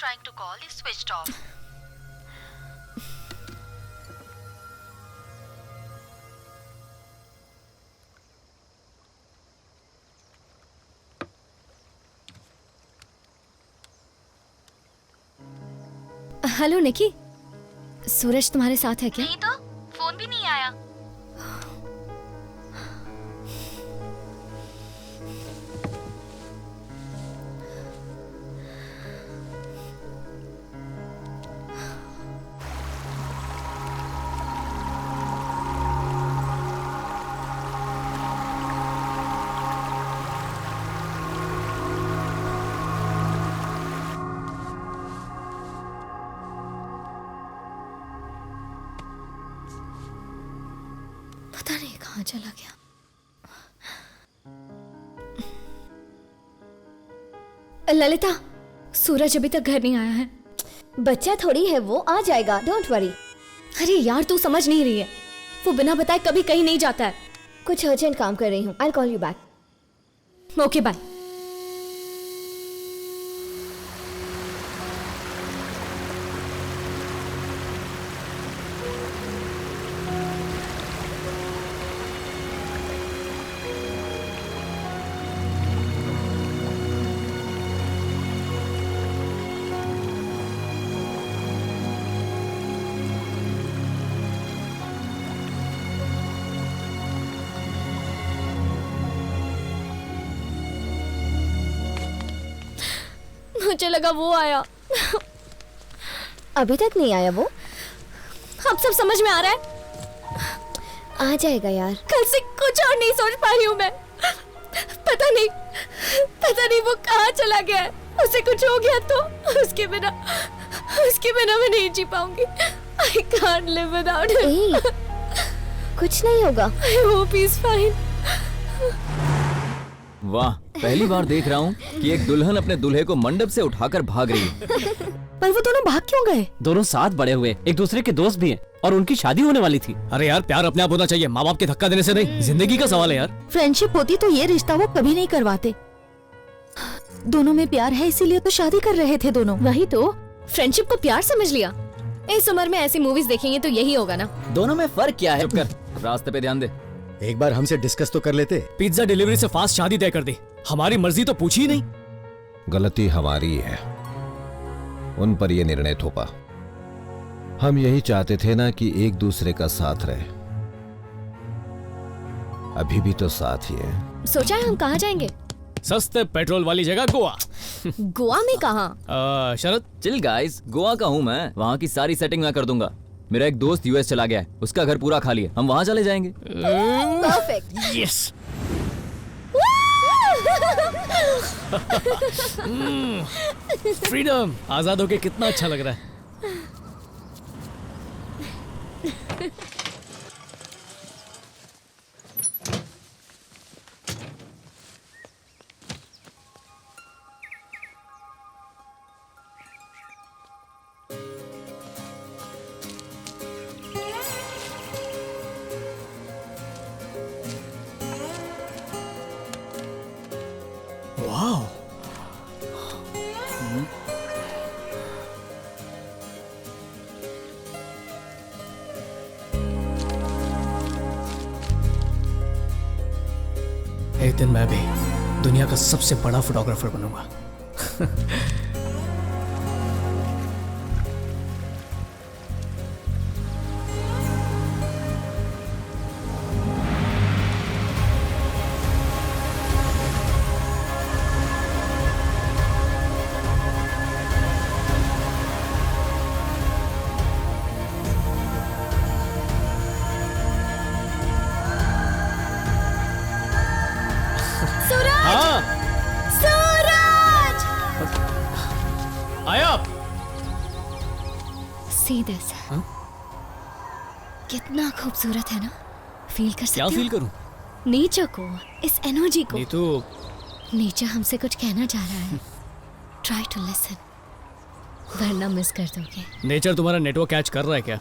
trying to call is switched off. Hello Nikki, Suraj तुम्हारे साथ है क्या? नहीं तो फोन भी नहीं आया। पता नहीं कहाँ चला गया। ललिता, सूरज अभी तक घर नहीं आया है। बच्चा थोड़ी है वो, आ जाएगा, डोंट वरी। अरे यार तू समझ नहीं रही है, वो बिना बताए कभी कहीं नहीं जाता है। कुछ अर्जेंट काम कर रही हूँ, I call you back. Okay bye. मुझे लगा वो आया। अभी तक नहीं आया वो? अब सब समझ में आ रहा है। आ जाएगा यार। कल से कुछ और नहीं सोच पा रही हूँ मैं। पता नहीं वो कहाँ चला गया है। उसे कुछ हो गया तो उसके बिना मैं नहीं जी पाऊंगी। I can't live without him. कुछ नहीं होगा। I hope he's fine. वाह, पहली बार देख रहा हूँ कि एक दुल्हन अपने दूल्हे को मंडप से उठाकर भाग रही है। पर वो दोनों भाग क्यों गए? दोनों साथ बड़े हुए, एक दूसरे के दोस्त भी हैं और उनकी शादी होने वाली थी। अरे यार, प्यार अपने आप होना चाहिए, माँ बाप के धक्का देने से नहीं। जिंदगी का सवाल है यार। फ्रेंडशिप होती तो ये रिश्ता वो कभी नहीं करवाते। दोनों में प्यार है इसीलिए तो शादी कर रहे थे दोनों। वही तो, फ्रेंडशिप को प्यार समझ लिया। इस उम्र में ऐसी मूवीज देखेंगे तो यही होगा ना। दोनों में फर्क क्या है? चुप कर, रास्ते पे ध्यान दे। एक बार हमसे डिस्कस तो कर लेते। पिज्जा डिलीवरी से फास्ट शादी तय कर दी, हमारी मर्जी तो पूछी ही नहीं। गलती हमारी है, उन पर ये निर्णय थोपा। हम यही चाहते थे ना कि एक दूसरे का साथ रहे। अभी भी तो साथ ही है। सोचा है हम कहाँ जाएंगे? सस्ते पेट्रोल वाली जगह गोवा। गोवा में कहाँ? शरद चिल गाइस, गोवा का हूँ मैं, वहाँ की सारी सेटिंग मैं कर दूंगा। मेरा एक दोस्त यूएस चला गया है, उसका घर पूरा खाली है, हम वहाँ चले जाएंगे। परफेक्ट। यस। फ्रीडम, आजाद होके कितना अच्छा लग रहा है। वाह, एक दिन मैं भी दुनिया का सबसे बड़ा फोटोग्राफर बनूंगा। See this. कितना खूबसूरत है ना? फील कर सकते हो? क्या फील करूं? नेचर को, इस एनर्जी को। नीतू, नेचर हमसे कुछ कहना चाह रहा है। ट्राई टू लिसन, वरना मिस कर दोगे। नेचर तुम्हारा नेटवर्क कैच कर रहा है क्या?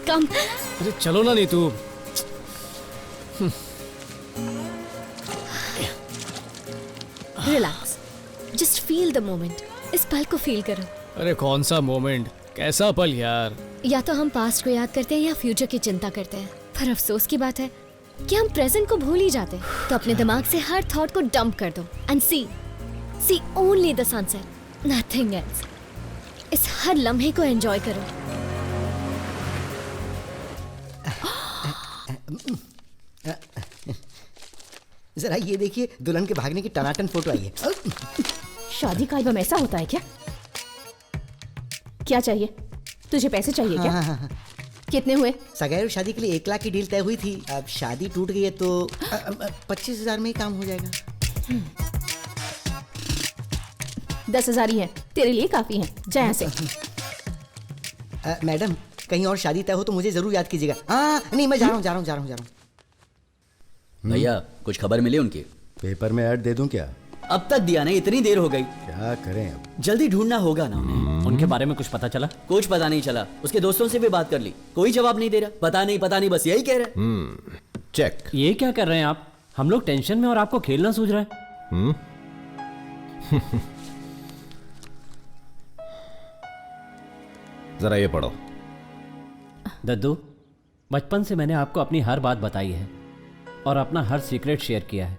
कम। अरे चलो ना Neetu. Relax, just feel the moment. इस पल को फील करो। अरे कौन सा मोमेंट, कैसा पल यार। या तो हम पास्ट को याद करते हैं या फ्यूचर की चिंता करते हैं, पर अफसोस की बात है कि हम प्रेजेंट को भूल ही जाते हैं। तो अपने दिमाग से हर थॉट को डंप कर दो and see only the sunset, nothing else. इस हर लम्हे को एंजॉय करो। जरा ये देखिए, दुल्हन के भागने की टनाटन फोटो आई है। शादी का एल्बम ऐसा होता है क्या? क्या चाहिए तुझे? पैसे चाहिए क्या? हाँ। कितने हुए? सगाई और शादी के लिए 1 लाख की डील तय हुई थी। अब शादी टूट गई है तो 25,000 में ही काम हो जाएगा। 10,000 ही है, तेरे लिए काफी है। जा यहाँ से। मैडम, कहीं और शादी तय हो तो मुझे जरूर याद कीजिएगा। हाँ नहीं, मैं जा रहा हूँ। भैया कुछ खबर मिली उनकी? पेपर में ऐड दे दूं क्या? अब तक दिया नहीं, इतनी देर हो गई। क्या करें अब? जल्दी ढूंढना होगा ना उन्हें। उनके बारे में कुछ पता चला? कुछ पता नहीं चला। उसके दोस्तों से भी बात कर ली, कोई जवाब नहीं दे रहा। पता नहीं बस यही कह रहा। चेक। ये क्या कर रहे हैं आप? हम लोग टेंशन में और आपको खेलना सूझ रहा है। जरा ये पढ़ो। दद्दू, बचपन से मैंने आपको अपनी हर बात बताई है और अपना हर सीक्रेट शेयर किया है।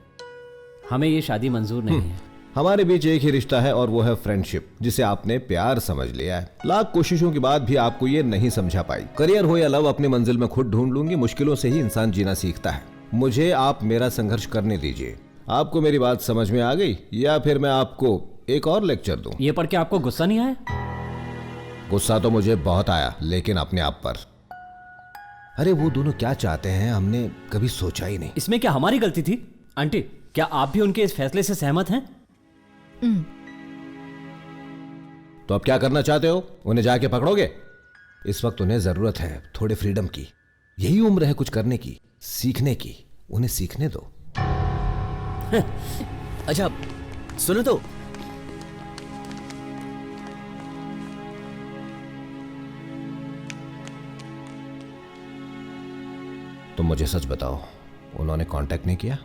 हमें ये शादी मंजूर नहीं है। हमारे बीच एक ही रिश्ता है और वो है फ्रेंडशिप, जिसे आपने प्यार समझ लिया है। लाख कोशिशों के बाद भी आपको ये नहीं समझा पाई। करियर हो या लव, अपनी मंजिल में खुद ढूंढ लूंगी। मुश्किलों से ही इंसान जीना सीखता है। मुझे आप मेरा संघर्ष करने दीजिए। आपको मेरी बात समझ में आ गई या फिर मैं आपको एक और लेक्चर दूं? ये पढ़ के आपको गुस्सा नहीं आया? गुस्सा तो मुझे बहुत आया, लेकिन अपने आप पर। अरे वो दोनों क्या चाहते हैं हमने कभी सोचा ही नहीं। इसमें क्या हमारी गलती थी? आंटी, क्या आप भी उनके इस फैसले से सहमत हैं? तो अब क्या करना चाहते हो? उन्हें जाके पकड़ोगे? इस वक्त उन्हें जरूरत है थोड़े फ्रीडम की। यही उम्र है कुछ करने की, सीखने की। उन्हें सीखने दो। अच्छा सुनो तो, तुम मुझे सच बताओ, उन्होंने कांटेक्ट नहीं किया?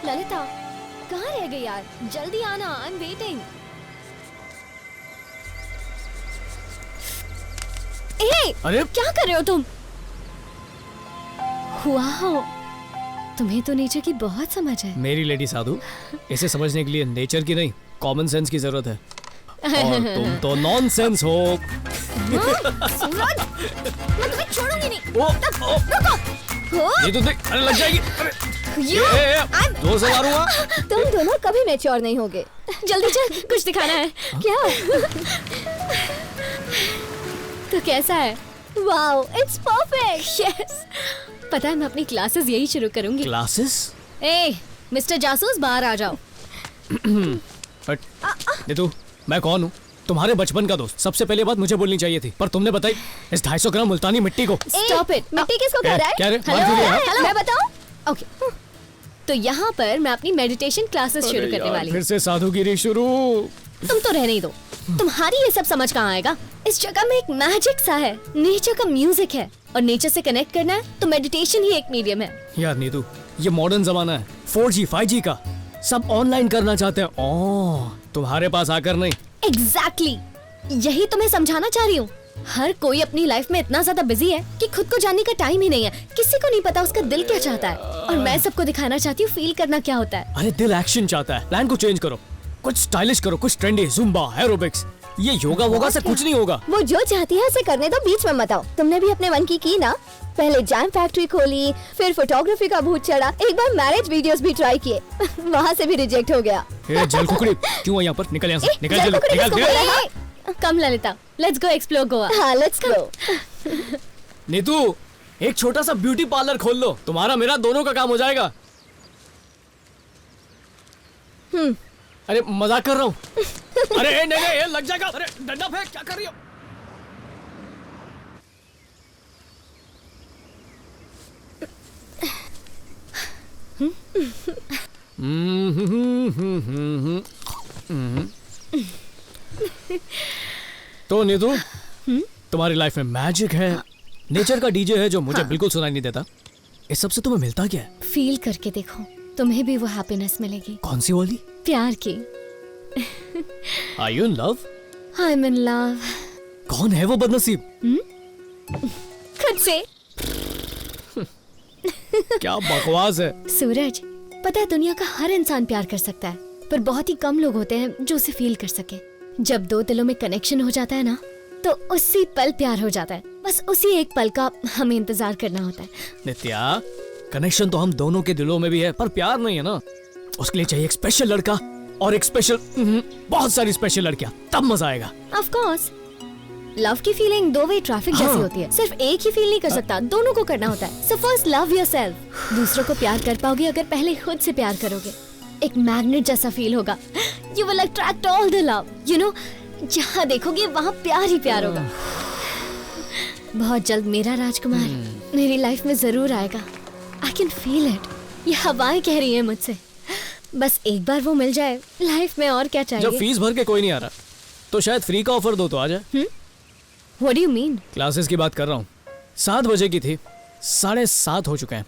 ललिता, कहाँ रह गई यार? जल्दी आना, आई एम वेटिंग। अरे क्या कर रहे हो तुम? वाओ, तुम्हें तो नेचर की बहुत समझ है। मेरी लेडी साधु, इसे समझने के लिए नेचर की नहीं, कॉमन सेंस की जरूरत है। और तुम तो नॉनसेंस हो। सूरज, मैं तुम्हें छोड़ूंगी नहीं। रुको। ये तो देख, अरे लग जाएगी। अरे दो से मारूंगा। तुम दोनों कभी मैच्योर नहीं होगे। जल्दी चल, कुछ दिखाना है। क्या? तो कैसा है? Wow, it's perfect. यस, पता है मैं अपनी क्लासेस यही शुरू करूंगी। क्लासेस? ए, मिस्टर जासूस, बाहर आ जाओ। ये तू, मैं कौन हूँ? तुम्हारे बचपन का दोस्त। सबसे पहले बात मुझे बोलनी चाहिए थी, पर तुमने बताई इस 250 ग्राम मुल्तानी मिट्टी को। Stop it. मिट्टी किसको कह रहा है? क्या रे? हेलो, मैं बताऊं? ओके, तो यहाँ पर मैं अपनी मेडिटेशन क्लासेस शुरू करने वाली हूँ। फिर से साधुगिरी शुरू। तुम तो रहने ही दो, तुम्हारी ये सब समझ कहाँ आएगा? इस जगह में एक मैजिक सा है, नेचर का म्यूजिक है, और नेचर से कनेक्ट करना है तो मेडिटेशन ही एक मीडियम है। यार नीतू, ये मॉडर्न जमाना है, 4G 5G का, सब ऑनलाइन करना चाहते हैं। ओह, तुम्हारे पास आकर नहीं। एग्जैक्टली, यही तुम्हें समझाना चाह रही हूँ। हर कोई अपनी लाइफ में इतना ज्यादा बिजी है कि खुद को जानने का टाइम ही नहीं है। किसी को नहीं पता उसका दिल क्या चाहता है, और मैं सबको दिखाना चाहती हूँ फील करना क्या होता है। अरे दिल एक्शन चाहता है, प्लान को चेंज करो, कुछ स्टाइलिश करो, कुछ ट्रेंडी, जुम्बा, एरोबिक्स। ये योगा वोगा से कुछ नहीं होगा। वो जो चाहती है उसे करने दो, बीच में मत आओ। तुमने भी अपने मन की ना? पहले जैम फैक्ट्री खोली, फिर फोटोग्राफी का भूत चढ़ा, एक बार मैरिज वीडियोस भी ट्राई किए, वहाँ से भी रिजेक्ट हो गया। जल कुकड़ी, क्यों यहाँ पर? निकल यहाँ से, निकल जल्दी, निकल। Come Lalita, let's go explore Goa. हाँ, लेट्स गो। नीतू, एक छोटा सा ब्यूटी पार्लर खोल लो, तुम्हारा मेरा दोनों का काम हो जाएगा। अरे मजाक कर रहा हूँ। अरे नहीं, लग जाएगा। अरे डंडा फेंक, क्या कर रही हो? तो नीतू, तुम्हारी लाइफ में मैजिक है, नेचर का डीजे है जो मुझे बिल्कुल सुनाई नहीं देता। इस सब से तुम्हें मिलता क्या है? फील करके देखो, तुम्हें भी वो हैप्पीनेस मिलेगी। कौन सी वाली? प्यार की। Are you in love? I'm in love. कौन है वो बदनसीब? खुद से। क्या बकवास है। सूरज, पता है दुनिया का हर इंसान प्यार कर सकता है, पर बहुत ही कम लोग होते हैं जो उसे फील कर सके। जब दो दिलों में कनेक्शन हो जाता है ना, तो उसी पल प्यार हो जाता है। बस उसी एक पल का हमें इंतजार करना होता है। नित्या, कनेक्शन तो हम दोनों के दिलों में भी है, पर प्यार नहीं है ना। उसके लिए चाहिए एक स्पेशल लड़का और एक स्पेशल, बहुत सारी स्पेशल लड़कियां, तब मजा आएगा। ऑफ कोर्स, लव की फीलिंग दो वे ट्रैफिक जैसी होती है। सिर्फ एक ही फील नहीं कर सकता, दोनों को करना होता है। So first love yourself. दूसरों को प्यार कर पाओगे अगर पहले खुद से प्यार करोगे। एक मैग्नेट जैसा फील होगा। You will attract all the love. You know, जहाँ देखोगे वहाँ प्यार ही प्यार होगा। बहुत जल्द मेरा राजकुमार मेरी लाइफ में जरूर आएगा। I can feel it. ये हवाएं कह रही है मुझसे। बस एक बार वो मिल जाए, लाइफ में और क्या चाहिए। जब फीस भर के कोई नहीं आ रहा, तो शायद फ्री का ऑफर दो तो आ जाए। What do you mean? Classes की बात कर रहा हूँ। 7 बजे की थी, 7:30 हो चुके हैं।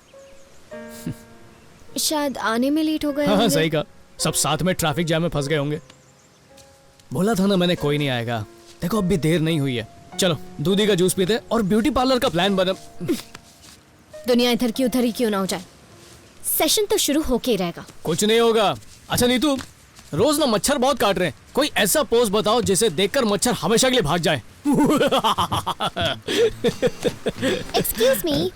शायद आने में लेट हो गए। हाँ, सही कहा। सब साथ में ट्रैफिक जैम में फंस गए होंगे। बोला था ना मैंने, कोई नहीं आएगा। देखो अब भी देर नहीं हुई है। चलो दूधी का जूस पीते और ब्यूटी पार्लर का प्लान बना। दुनिया इधर की उधर ही क्यों ना हो जाए, सेशन तो शुरू होके ही रहेगा। कुछ नहीं होगा। अच्छा नीतू, रोज ना मच्छर बहुत काट रहे हैं, कोई ऐसा पोज बताओ जिसे देखकर मच्छर हमेशा के लिए भाग जाए। एक्सक्यूज मी,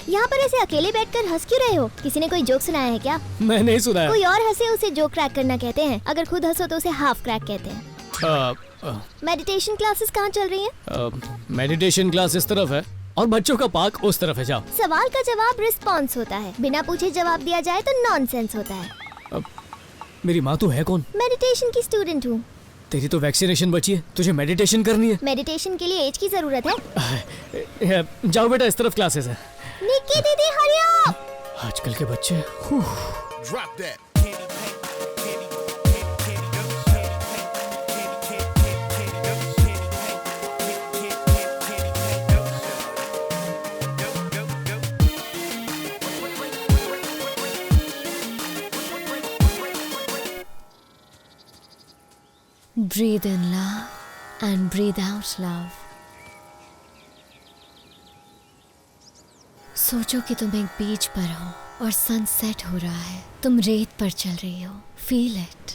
यहाँ पर ऐसे अकेले बैठकर हंस क्यों रहे हो? किसी ने कोई जोक सुनाया है क्या? मैं नहीं सुनाया। कोई और हंसे उसे जोक क्रैक करना कहते हैं, अगर खुद हंसो तो उसे हाफ क्रैक कहते हैं। मेडिटेशन क्लासेस कहाँ चल रही हैं? मेडिटेशन क्लास इस तरफ है और बच्चों का पार्क उस तरफ है। जाओ। सवाल का जवाब रिस्पॉन्स होता है, बिना पूछे जवाब दिया जाए तो नॉनसेंस होता है। मेरी माँ तू है कौन? मेडिटेशन की स्टूडेंट हूँ। तेरी तो वैक्सीनेशन बची है, तुझे मेडिटेशन करनी है। मेडिटेशन के लिए एज की जरूरत है। जाओ बेटा, इस तरफ क्लासेस है। निक्की दीदी हरी अप। आजकल के बच्चे। Breathe in love and breathe out love. सोचो कि तुम एक बीच पर हो और सनसेट हो रहा है, तुम रेत पर चल रही हो। Feel it.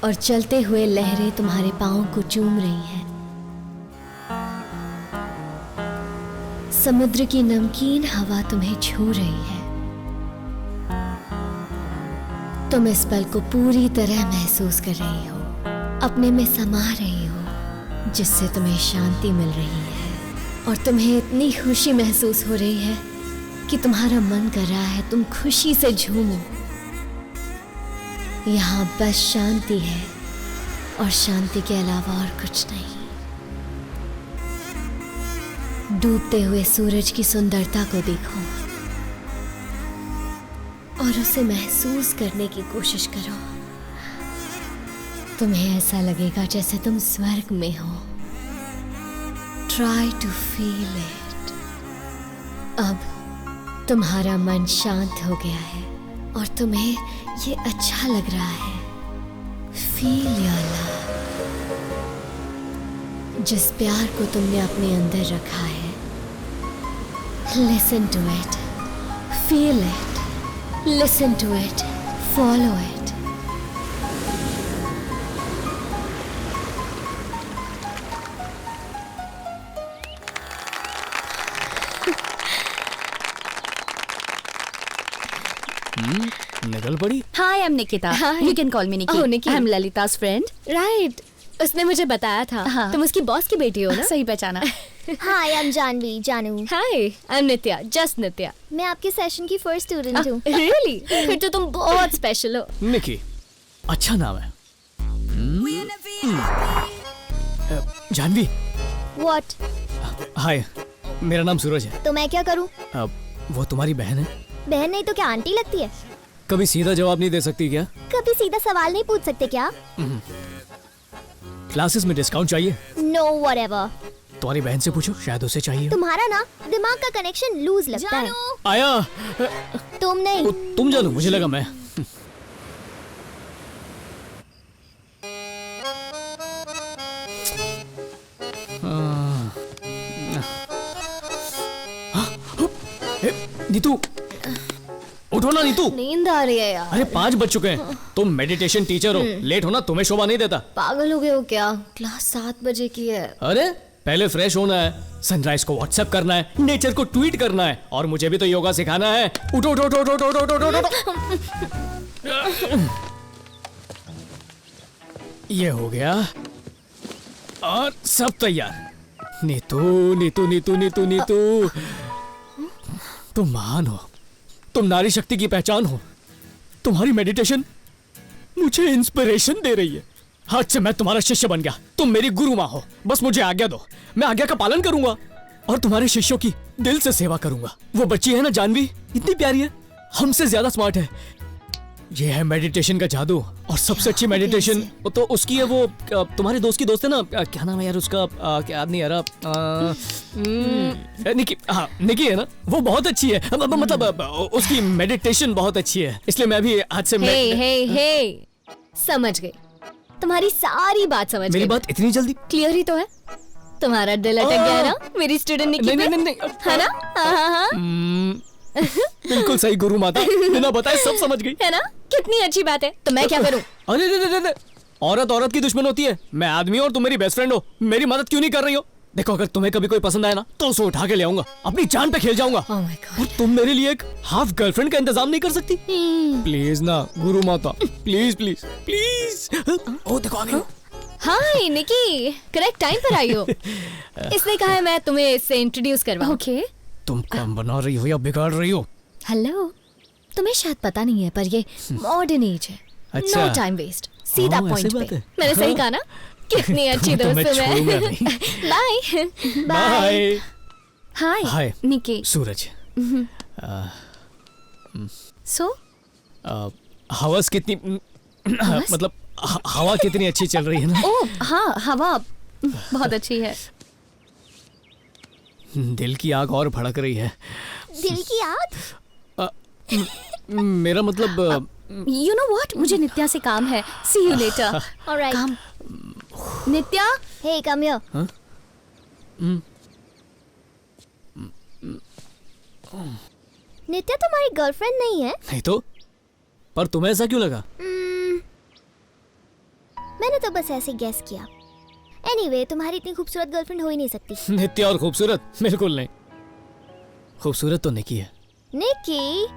और चलते हुए लहरें तुम्हारे पाँव को चूम रही हैं। समुद्र की नमकीन हवा तुम्हें छू रही है। तुम इस पल को पूरी तरह महसूस कर रही हो, अपने में समा रही हो, जिससे तुम्हें शांति मिल रही है। और तुम्हें इतनी खुशी महसूस हो रही है कि तुम्हारा मन कर रहा है तुम खुशी से झूमो। यहाँ बस शांति है और शांति के अलावा और कुछ नहीं। डूबते हुए सूरज की सुंदरता को देखो और उसे महसूस करने की कोशिश करो। तुम्हें ऐसा लगेगा जैसे तुम स्वर्ग में हो। Try to feel it. अब तुम्हारा मन शांत हो गया है और तुम्हें ये अच्छा लग रहा है। Feel your love. जिस प्यार को तुमने अपने अंदर रखा है, listen to it, feel it, listen to it, follow it. निकल पड़ी। Hi, I'm Nikita. Hi. You can call me Nikki. Oh, Nikki. I'm Lalita's friend. Right, उसने मुझे बताया था। हाँ। तुम उसकी बॉस की बेटी हो ना? सही पहचाना। हाय, आई एम जानवी, जानू। हाय, आई एम नित्या, जस्ट नित्या। मैं आपके सेशन की फर्स्ट स्टूडेंट हूँ। रियली? फिर तो तुम बहुत स्पेशल हो। निकी, अच्छा नाम है। जानवी। व्हाट? हाय, मेरा नाम सूरज है। तो मैं क्या करूँ? वो तुम्हारी बहन है? बहन नहीं तो क्या आंटी लगती है? कभी सीधा जवाब नहीं दे सकती क्या? कभी सीधा सवाल नहीं पूछ सकते क्या? क्लासेस में डिस्काउंट चाहिए? No, whatever. तुम्हारी बहन से पूछो, शायद उसे चाहिए। तुम्हारा ना दिमाग का कनेक्शन लूज लगता है। आया। तुम नहीं। तुम जानू, मुझे लगा मैं। नीतू, उठो ना नीतू। नींद आ रही है यार। अरे 5 बज चुके हैं। तुम मेडिटेशन टीचर हो, लेट होना तुम्हें शोभा नहीं देता। पागल हो गए हो क्या? क्लास 7 बजे की है। अरे पहले फ्रेश होना है, सनराइज को व्हाट्सएप करना है, नेचर को ट्वीट करना है, और मुझे भी तो योगा सिखाना है। उठो उठो उठो उठो उठो उठो उठो उठो। ये हो गया और सब तैयार। नीतू नीतू नीतू नीतू नीतू, तुम महान हो, तुम नारी शक्ति की पहचान हो। तुम्हारी मेडिटेशन मुझे इंस्पिरेशन दे रही है। आज से मैं तुम्हारा शिष्य बन गया। तुम मेरी गुरु माँ हो। बस मुझे आज्ञा दो, मैं आज्ञा का पालन करूंगा और तुम्हारे शिष्यों की दिल से सेवा करूंगा। वो बच्ची है ना जानवी, इतनी प्यारी है, हमसे ज्यादा स्मार्ट है। ये है मेडिटेशन का जादू। और सबसे अच्छी मेडिटेशन तो उसकी है, वो तुम्हारे दोस्त की दोस्त है ना, क्या नाम है यार उसका, क्या याद नहीं आ रहा। निकी, हाँ निकी है ना, वो बहुत अच्छी है। मतलब उसकी मेडिटेशन बहुत अच्छी है, इसलिए मैं भी आज से हे समझ गई, तुम्हारी सारी बात समझ गई। मेरी बात इतनी जल्दी क्लियर ही तो है। तुम्हारा दिल अटक गया ना मेरी स्टूडेंट निकी पे? नहीं, है ना? हाँ। बिल्कुल सही गुरु माता, बिना बताए सब समझ गई। है ना? कितनी अच्छी बात है। तो मैं क्या करूं? अरे औरत औरत की दुश्मन होती है। मैं आदमी और तुम मेरी बेस्ट फ्रेंड हो, मेरी मदद क्यों नहीं कर रही हो? देखो, अगर तुम्हें कभी कोई पसंद आए ना तो उसे उठा के ले आऊंगा, अपनी जान पे खेल जाऊंगा। Oh my God. और तुम मेरे लिए एक हाफ गर्लफ्रेंड का इंतजाम नहीं कर सकती? प्लीज ना गुरु माता, प्लीज प्लीज प्लीज। ओ देखो आ गई। हाय निकी, करेक्ट टाइम पर आई हो। इसने कहा है मैं तुम्हें इससे इंट्रोड्यूस करवाऊं। ओके। तुम काम बना रही हो या बिगाड़ रही हो? हेलो, तुम्हें शायद पता नहीं है पर ये मॉडर्न एज है। अच्छा। नो टाइम वेस्ट, सीधा ऐसी पॉइंट बात पे। है। मैंने सही कहा ना? कितनी अच्छी दोस्त हूँ मैं। Bye bye. हाय हाय निकी। सूरज। सो हवस कितनी मतलब हवा कितनी अच्छी चल रही है ना? ओह हाँ, हवा बहुत अच्छी है। दिल की आग और भड़क रही है। दिल की आग? मेरा मतलब यू नो व्हाट, मुझे नित्या से काम है। सी यू लेटर। ऑलराइट। काम। नित्या, हे कम हियर। नित्या तुम्हारी गर्लफ्रेंड नहीं है? नहीं तो, पर तुम्हें ऐसा क्यों लगा? मैंने तो बस ऐसे गेस किया। एनीवे, तुम्हारी इतनी खूबसूरत गर्लफ्रेंड हो ही नहीं सकती। नित्या और खूबसूरत? बिल्कुल नहीं। खूबसूरत तो निकी है। Nikki,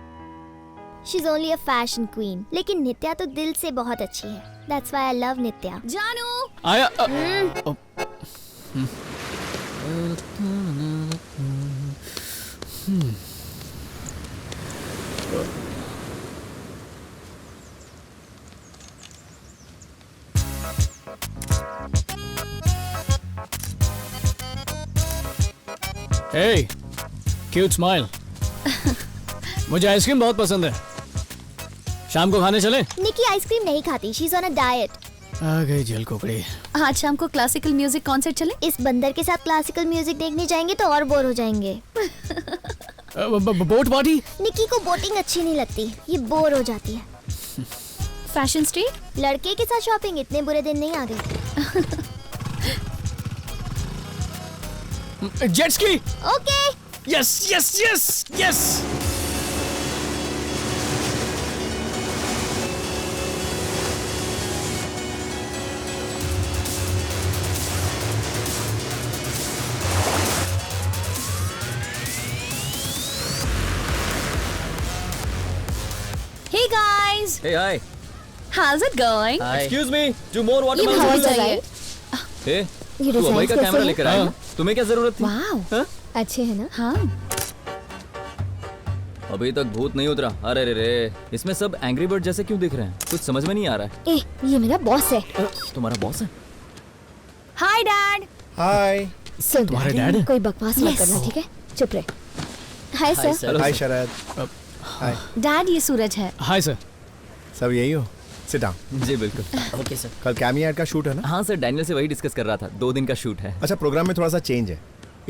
she is only a fashion queen, लेकिन नित्या तो दिल से बहुत अच्छी है। That's why I love Nitya. जानू। आया Hey, cute smile. मुझे आइसक्रीम बहुत पसंद है। शाम को खाने चले? निकी आइसक्रीम नहीं खाती, she is on a diet. आ गई जेल कुकड़ी। आज शाम को क्लासिकल म्यूजिक कॉन्सर्ट चले? इस बंदर के साथ क्लासिकल म्यूजिक देखने जाएंगे तो और बोर हो जाएंगे। Boat party? निकी को बोटिंग अच्छी नहीं लगती, ये बोर हो जाती है। Fashion street? लड़के के साथ शॉपिंग, इतने बुरे दिन नहीं आ गए। Jet ski? Okay. Yes yes yes yes. Hey guys, Hey, hi. how's it going? Excuse me. Do more ये watermelon. बहुत चाहिए। Hey, ये तू अभय का डिजाइन कैमरा लेकर आया हाँ। ना? तुम्हें क्या जरूरत थी? Wow. हाँ? अच्छे है ना? हाँ। अभी तक भूत नहीं उतरा। अरे रे रे, इसमें सब एंग्री बर्ड जैसे क्यों दिख रहे हैं? कुछ समझ में नहीं आ रहा ए, ये मेरा बॉस है। है। तुम्हारा बॉस है? Hi Dad. हाय सुन तुम्हारे darling, dad? कोई बकवास मत Yes. करना, ठीक है? चुप रहे। हाय Hi, सर। sir. हाय शरद हाय Dad ये सूरज है। Hi sir. सब यही हो सिट डाउन। जी बिल्कुल। Okay, sir. कल कैमी ऐड का शूट है ना? हाँ सर, डैनियल से वही डिस्कस कर रहा था। 2 दिन का शूट है। अच्छा, प्रोग्राम में थोड़ा सा चेंज है।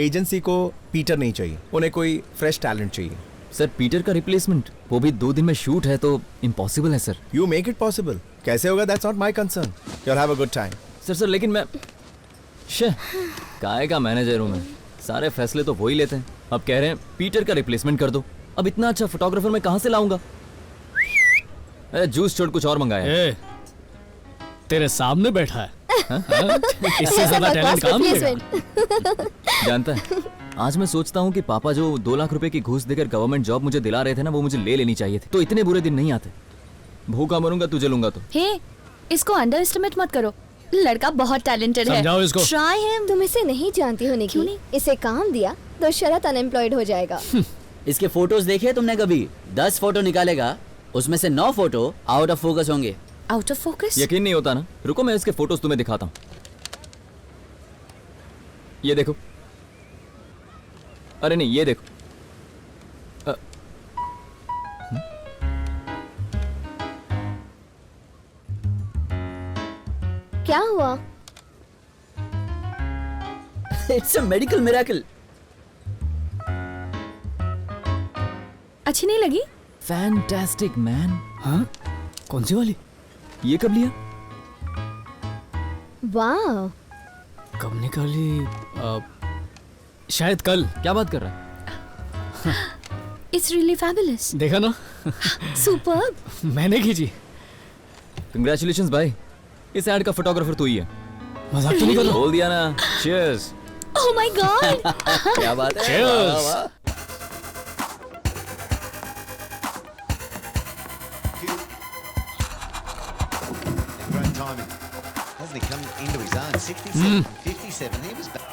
एजेंसी को पीटर नहीं चाहिए, उन्हें कोई फ्रेश टैलेंट चाहिए। सर पीटर का रिप्लेसमेंट, वो भी 2 दिन में शूट है तो इम्पॉसिबल है sir. You make it possible. कैसे होगा that's not my concern. You'll have a good time. Sir लेकिन मैं काय का मैनेजर हूँ मैं, सारे फैसले तो वही लेते हैं। अब कह रहे हैं पीटर का रिप्लेसमेंट कर दो। अब इतना अच्छा फोटोग्राफर मैं कहाँ से लाऊंगा? अरे जूस छोड़ कुछ और मंगाया। ए, तेरे सामने बैठा है। हाँ? इससे ऐसा ज्यादा टैलेंट बकवास कहाँ मिलेगा? replacement। जानता है, आज मैं सोचता हूँ कि पापा जो 2 लाख रुपए की घूस देकर गवर्नमेंट जॉब मुझे दिला रहे थे ना, वो मुझे ले लेनी चाहिए थी। तो इतने बुरे दिन नहीं आते। भूखा मरूंगा तुझे लूंगा तो। हे, इसको अंडर एस्टिमेट मत करो। लड़का बहुत टैलेंटेड है। समझाओ इसको। Try him. तुम इसे नहीं जानती हो निकी। क्यों नहीं? इसे काम दिया तो शरद अनएम्प्लॉयड हो जाएगा। इसके फोटोज देखे तुमने कभी? 10 फोटो निकालेगा, उसमें से 9 फोटो आउट ऑफ फोकस होंगे। Out of focus? यकीन नहीं होता ना? रुको मैं इसके फोटोज तुम्हें दिखाता हूँ। ये देखो। अरे नहीं, ये देखो। क्या हुआ? It's a medical miracle. अच्छी नहीं लगी? Fantastic man. हाँ? कौन सी वाली? ये कब लिया? वाह, कब निकाली? शायद कल। क्या बात कर रहा है? It's really fabulous. देखा ना? Superb. मैंने खींची। कंग्रेचुलेशंस भाई, इस ऐड का फोटोग्राफर तू ही है। मजाक तो नहीं कर रहा? बोल दिया ना। चीयर्स। Oh my God. क्या बात है? Cheers. वाह, वाह। Great timing. Hasn't he come into his own? 67, 57. He was back.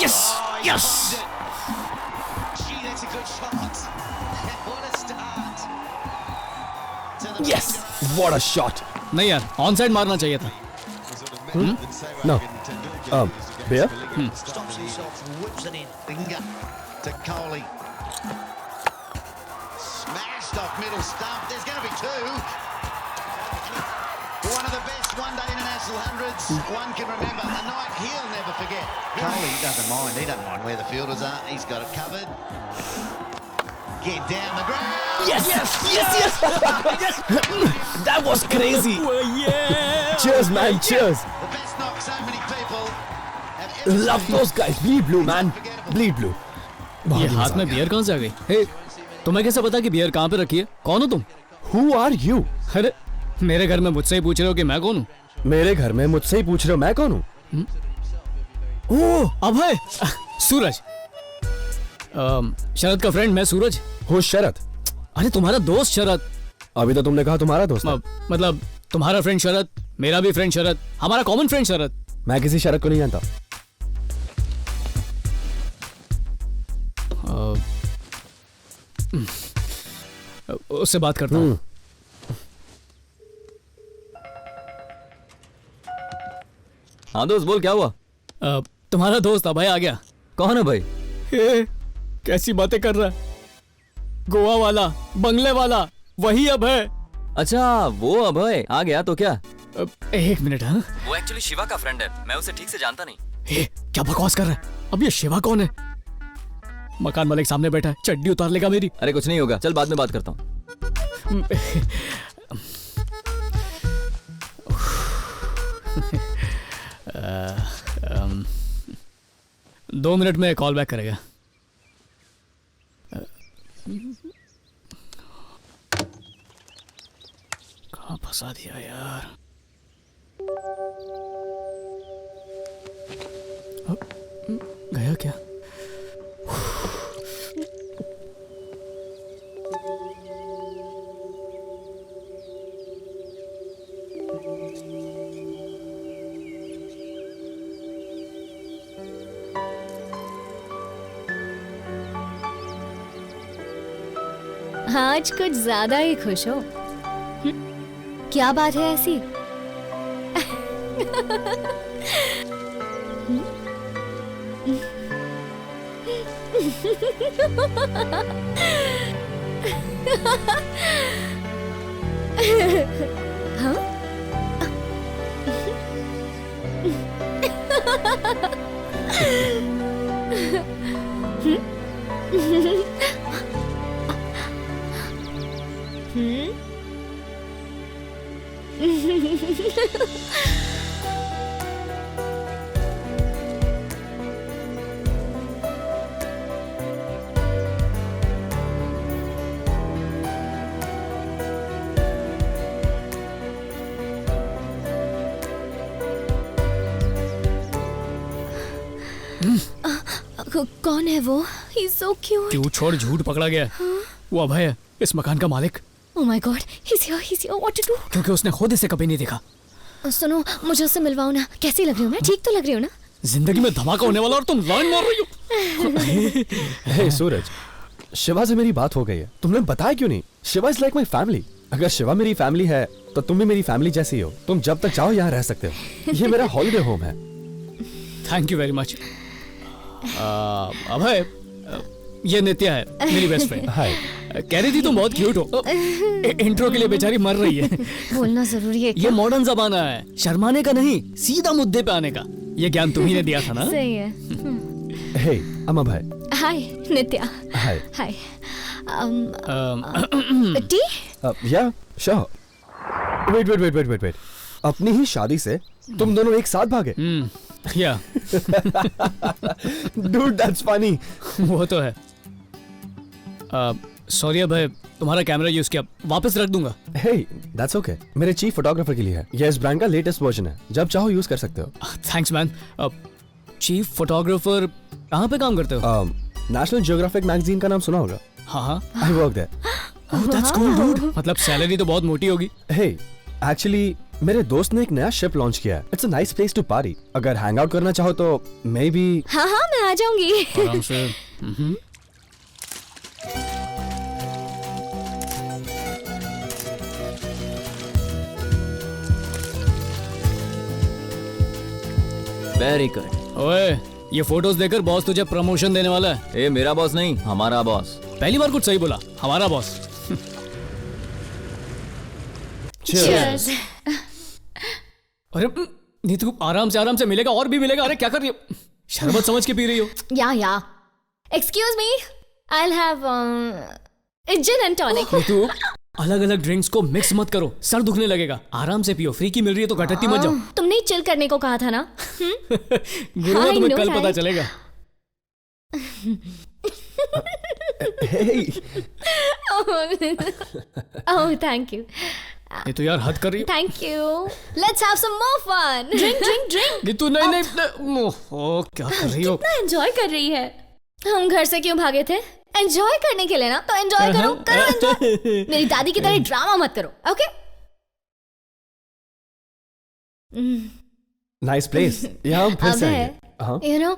Yes, yes. Gee, that's a good shot. What a start. To the Yes, what a shot. नहीं यार, on side मारना चाहिए था। No. Beer? stops himself, whips it in. Finger to Coley. Smashed off middle stump. There's going to be 2. One of the best one-day international hundreds one can remember. A night he'll never forget. Coley doesn't mind. He doesn't mind where the fielders are. He's got it covered. Get down the ground. Yes, yes, yes, yes. That was crazy. Yeah. Cheers, man. Cheers. The best knock so many people have ever Love those guys. Bleed blue, man. Bleed blue. ये हाथ में beer कहाँ से आ गई? हे, तुम्हें कैसे पता कि बियर कहाँ पे रखी है? कौन हो तुम? Who are you? अरे, मेरे घर में मुझसे ही पूछ रहे हो कि मैं कौन हूँ? मेरे घर में मुझसे ही पूछ रहे हो मैं कौन हूँ? ओह, अभय, सूरज। शरद का फ्रेंड मैं सूरज। हो शरद? अरे तुम्हारा दोस्त शरद। अभी तो तुमने कहा तुम्हारा दोस्त है। मतलब तुम्हारा फ्रेंड शरद, मेरा भी फ्रेंड शरद, हमारा कॉमन फ्रेंड शरद। मैं किसी शरद को नहीं जानता। उससे बात करता हूँ। हाँ दोस्त बोल, क्या हुआ? तुम्हारा दोस्त अभय आ गया। कौन है भाई? कैसी बातें कर रहा है? गोवा वाला, बंगले वाला, वही अभय। अच्छा वो अभय आ गया तो क्या? एक मिनट। हाँ, वो एक्चुअली शिवा का फ्रेंड है, मैं उसे ठीक से जानता नहीं। क्या बकवास कर रहा है? अब ये शिवा कौन है? मकान मालिक सामने बैठा है, चड्डी उतार लेगा मेरी। अरे कुछ नहीं होगा, चल बाद में बात करता हूँ। 2 मिनट में कॉल बैक करेगा। कहाँ फंसा दिया यार? गया क्या? आज कुछ ज्यादा ही खुश हो। क्या बात है ऐसी? हाँ? कौन है वो? He's so cute. क्यों छोड़, झूठ पकड़ा गया। वो अभय है, इस मकान का मालिक। Oh my God, he's here. What to do? क्योंकि उसने खुद इसे कभी नहीं देखा। सुनो, मुझे उससे मिलवाओ ना। कैसी लग रही हूँ मैं? ठीक तो लग रही हूँ ना? जिंदगी में धमाका होने वाला और तुम लाइन मार रही हो। हे सूरज, शिवा से मेरी बात हो गई है, तुमने बताया क्यों नहीं? Shiva is like my family. अगर शिवा मेरी फैमिली है तो तुम भी मेरी फैमिली जैसी हो। तुम जब तक चाहो यहाँ रह सकते हो। ये मेरा हॉलिडे होम है। Thank you very much. Abhay, ये नित्या है, मेरी बेस्ट फ्रेंड। हाय। कह रही थी तुम बहुत क्यूट हो। इंट्रो के लिए बेचारी मर रही है। बोलना जरूरी है क्या? ये मॉडर्न जमाना है, शर्माने का नहीं, सीधा मुद्दे पे आने का। ये ज्ञान तुम्ही ने दिया था ना? सही है। हे, I'm Abhay. Hi Nitya. Hi. Hi. T? या, श्योर। वेट। अपनी ही शादी से तुम दोनों एक साथ भागे? या। Dude, that's funny. वो तो है। सॉरी अभय, तुम्हारा कैमरा यूज किया, वापस रख दूंगा। Hey, that's okay. मेरे चीफ फोटोग्राफर के लिए है। ये इस ब्रांड का लेटेस्ट वर्जन है, जब चाहो यूज कर सकते हो। Thanks man. चीफ फोटोग्राफर कहाँ पे काम करते हो? नेशनल जियोग्राफिक मैगजीन का नाम सुना होगा? हाँ। I work there. Oh, that's cool, dude. मतलब सैलरी तो बहुत मोटी होगी। Hey, actually मेरे दोस्त ने एक नया शिप लॉन्च किया है। It's a nice place to party. अगर हैंग आउट करना चाहो तो मे बी। हाँ मैं आ जाऊंगी। आराम से। Very good. ओए, ये फोटोज देखकर बॉस तुझे प्रमोशन देने वाला है। ए मेरा बॉस नहीं, हमारा बॉस। पहली बार कुछ सही बोला, हमारा बॉस। Cheers. अरे नीतू, आराम से मिलेगा और भी मिलेगा। अरे क्या कर रही हो? शरबत समझ के पी रही हो? या। Excuse me. I'll have gin and tonic. Neetu, अलग अलग ड्रिंक्स को मिक्स मत करो, सर दुखने लगेगा। आराम से पियो, फ्री की मिल रही है तो घटती मत जाओ। तुमने चिल करने को कहा था ना? गुरु, तुम्हें कल पता चलेगा। Hey. Oh, thank you. ये तो यार हद कर रही हो। Thank you. Let's have some more fun. Drink. Neetu नहीं। ओह, क्या कर रही हो? कितना एंजॉय कर रही है। हम घर से क्यों भागे थे? एंजॉय करने के लिए ना, तो एंजॉय करो एंजॉय। मेरी दादी की तरह ड्रामा मत करो, ओके? Nice place. यहाँ हम फिर से आएंगे। हाँ? You know,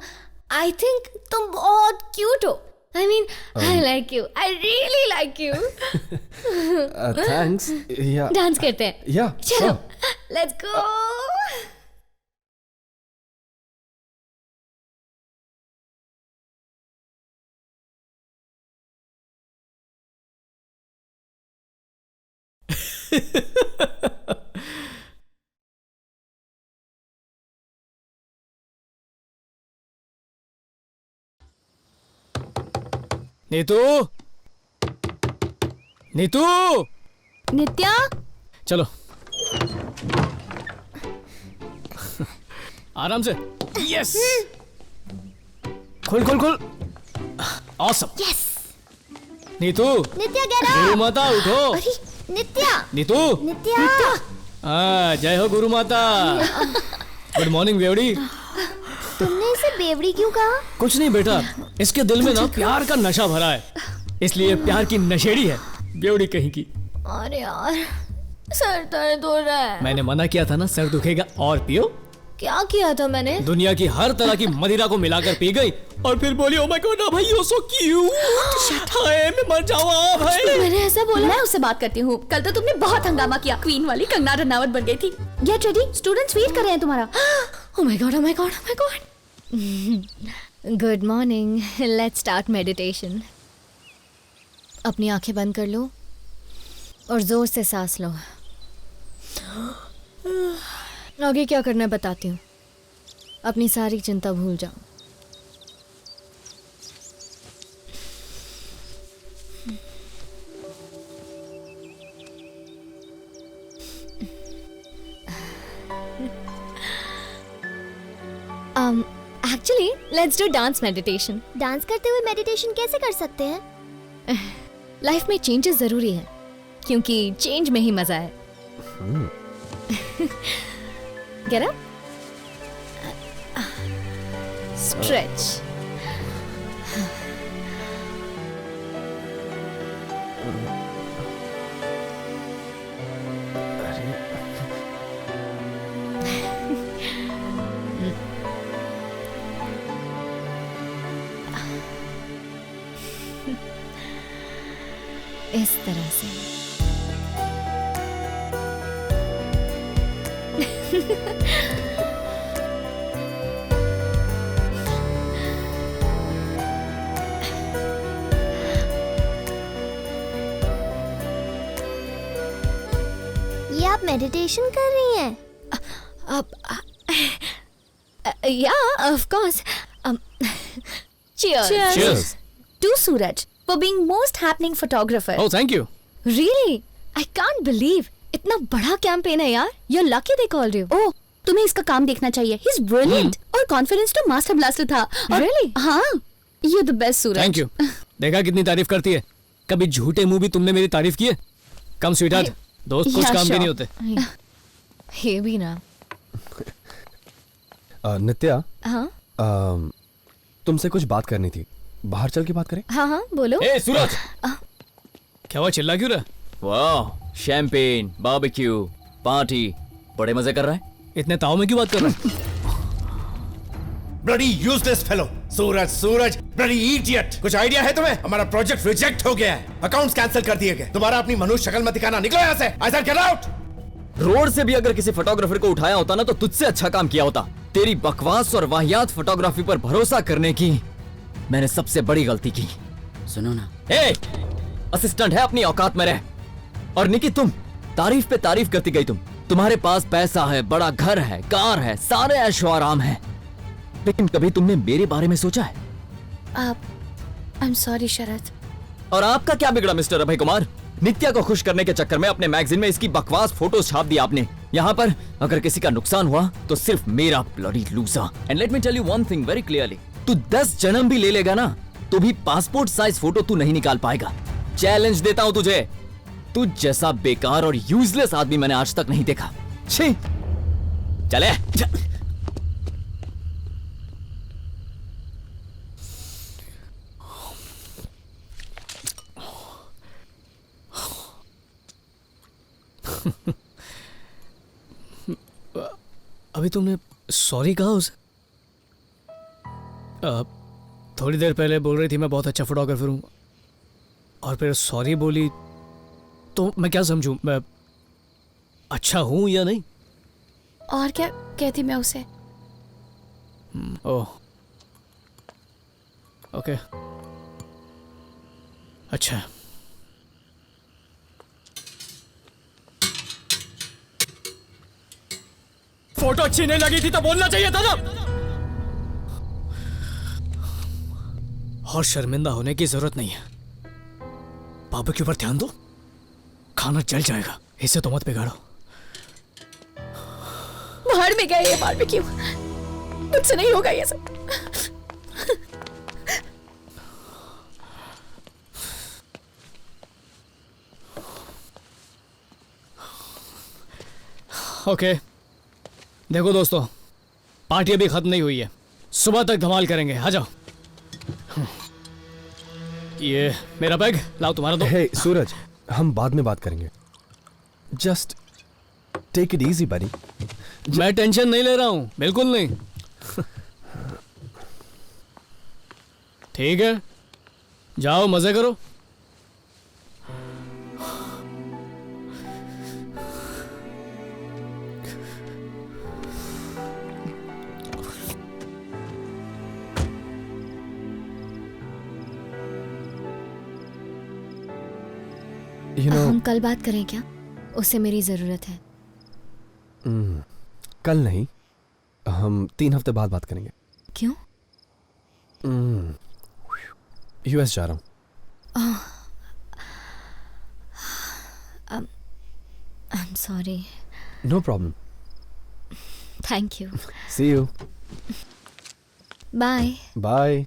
I think तुम बहुत क्यूट हो। I mean, I like you. I really like you. Thanks. Yeah. Dance करते हैं। Yeah. चलो, Sure. let's go. Neetu, Neetu, नित्या, चलो आराम से। यस, खोल खोल खोल। ऑसम। यस। नीतू, नित्या गेट अप। गुरु माता उठो। अरे नित्या। नीतू, नित्या। जय हो गुरु माता। गुड मॉर्निंग बेवड़ी। तुमने इसे बेवड़ी क्यों कहा? कुछ नहीं बेटा, इसके दिल में ना प्यार का नशा भरा है, इसलिए प्यार की नशेड़ी है बेवड़ी कहीं की। अरे यार, सर दर्द हो रहा है। मैंने मना किया था ना, सर दुखेगा और पियो। क्या किया था मैंने? दुनिया की हर तरह की मदिरा को मिलाकर पी गई और फिर बोली ओ माय गॉड भाई यू सो क्यूट। हाय मैं मर जाऊं भाई। मैंने ऐसा बोला? मैं उससे बात करती हूँ। कल तो तुमने बहुत हंगामा किया, क्वीन वाली कंगना रनावत बन गई थी। गेट रेडी, स्टूडेंट्स वेट कर रहे हैं तुम्हारा। Oh my god, oh my god, oh my god. Good morning, let's start meditation. अपनी आंखें बंद कर लो और जोर से सांस लो। आगे क्या करना है बताती हूँ। अपनी सारी चिंता भूल जाओ। Actually let's do dance meditation. Dance करते हुए मेडिटेशन कैसे कर सकते हैं? लाइफ में चेंजेस जरूरी है, क्योंकि चेंज में ही मजा है। Get up. Stretch. इस तरह से। ये आप मेडिटेशन कर रही हैं? या of course. Cheers. To Suraj for being most happening photographer. Oh, thank you. Really? I can't believe इतना बड़ा कैंपेन है यार। You're lucky they called you. Oh, तुम्हें इसका काम देखना चाहिए। He's brilliant और कॉन्फिडेंस तो मास्टर ब्लास्टर था। Really? हाँ, you're the best Suraj. Thank you. देखा कितनी तारीफ करती है। कभी झूठे मुंह भी तुमने मेरी तारीफ की है? कम स्वीटहार्ट, दोस्त कुछ काम के नहीं होते। ये भी ना। नित्या, हाँ तुमसे कुछ बात करनी थी, बाहर चल के बात करें? हाँ हाँ बोलो। ए सूरज, क्या हुआ, चिल्ला क्यों रहा? वाह, शैंपेन, बारबेक्यू, पार्टी, बड़े मजे कर रहा है। इतने ताव में क्यों बात कर रहा है? Bloody useless fellow. Suraj, bloody idiot. कुछ आइडिया है तुम्हें? हमारा प्रोजेक्ट रिजेक्ट हो गया है, अकाउंट्स कैंसिल कर दिए गए। दोबारा अपनी मनुष्य शक्ल मत दिखाना, निकलो यहाँ से। I said get out. Road से भी अगर किसी फोटोग्राफर को उठाया होता ना तो तुझसे अच्छा काम किया होता। तेरी बकवास और वाहियात फोटोग्राफी पर भरोसा करने की मैंने सबसे बड़ी गलती की। सुनो ना, ए, असिस्टेंट है, अपनी औकात में रह। और निकी, तुम तारीफ पे तारीफ करती गई। तुम्हारे पास पैसा है, बड़ा घर है, कार है, सारे ऐशो आराम है, लेकिन कभी तुमने मेरे बारे में सोचा है? I'm sorry शरद। और आपका क्या बिगड़ा मिस्टर अभय कुमार? नित्या को खुश करने के चक्कर में अपने मैगजीन में इसकी बकवास फोटोज छाप दी आपने। यहाँ पर अगर किसी का नुकसान हुआ तो सिर्फ मेरा, bloody loser. And let me tell you one thing very clearly, तू 10 जन्म भी ले लेगा ना तो भी पासपोर्ट साइज फोटो तू नहीं निकाल पाएगा। चैलेंज देता हूँ तुझे। तू जैसा बेकार और यूजलेस आदमी मैंने आज तक नहीं देखा। छी, चले। अभी तुमने सॉरी कहा उसे? थोड़ी देर पहले बोल रही थी मैं बहुत अच्छा फोटोग्राफर हूँ, और फिर सॉरी बोली, तो मैं क्या समझूं? मैं अच्छा हूँ या नहीं? और क्या कहती मैं उसे? ओह, ओके, अच्छा। फोटो अच्छी नहीं लगी थी तो बोलना चाहिए था ना। और शर्मिंदा होने की जरूरत नहीं है। बारबेक्यू पर ध्यान दो, खाना जल जाएगा, इसे तो मत बिगाड़ो। बाहर में गए ये बारबेक्यू, मुझसे नहीं होगा ये सब। ओके देखो दोस्तों, पार्टी अभी खत्म नहीं हुई है, सुबह तक धमाल करेंगे। आ जाओ। ये मेरा बैग लाओ, तुम्हारा दो। हे सूरज, हम बाद में बात करेंगे। जस्ट टेक इट इजी बडी। मैं टेंशन नहीं ले रहा हूं, बिल्कुल नहीं। ठीक है, जाओ मजे करो। हम कल बात करें क्या? उसे मेरी जरूरत है। कल नहीं, हम 3 हफ्ते बाद बात करेंगे। क्यों? यूएस जा रहा हूँ। I am sorry. No problem. Thank you. See you. Bye bye.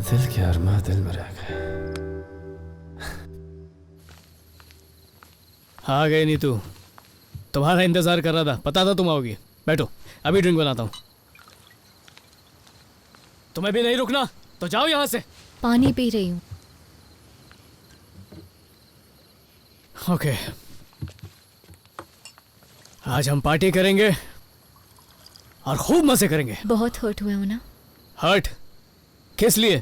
दिल के अरमा दिल में रह गए। आ गए नीतू, तुम्हारा इंतजार कर रहा था, पता था तुम आओगी। बैठो, अभी ड्रिंक बनाता हूँ। तुम्हें भी नहीं रुकना तो जाओ यहाँ से। पानी पी रही हूँ। ओके, आज हम पार्टी करेंगे और खूब मजे करेंगे। बहुत हर्ट हुए हो ना? हर्ट किस लिए?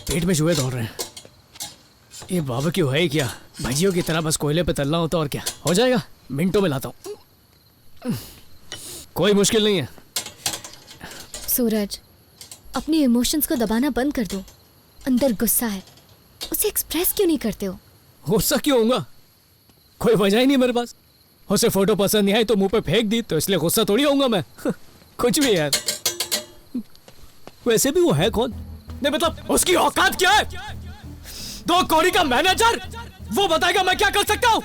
पेट में चूहे दौड़ रहे हैं। ये बारबेक्यू है क्या? भजियों की तरह बस कोयले पे तलना होता, और क्या हो जाएगा। मिनटों में लाता हूँ, कोई मुश्किल नहीं है। सूरज, अपनी इमोशंस को दबाना बंद कर दो। अंदर गुस्सा है, उसे एक्सप्रेस क्यों नहीं करते हो? गुस्सा क्यों होऊंगा? कोई वजह ही नहीं मेरे पास। उसे फोटो पसंद नहीं आई तो मुंह पे फेंक दी, तो इसलिए गुस्सा थोड़ी होऊंगा मैं। कुछ भी यार। वैसे भी वो है कौन? नहीं मतलब उसकी औकात क्या है? 2 कौड़ी का मैनेजर, वो बताएगा मैं क्या कर सकता हूँ।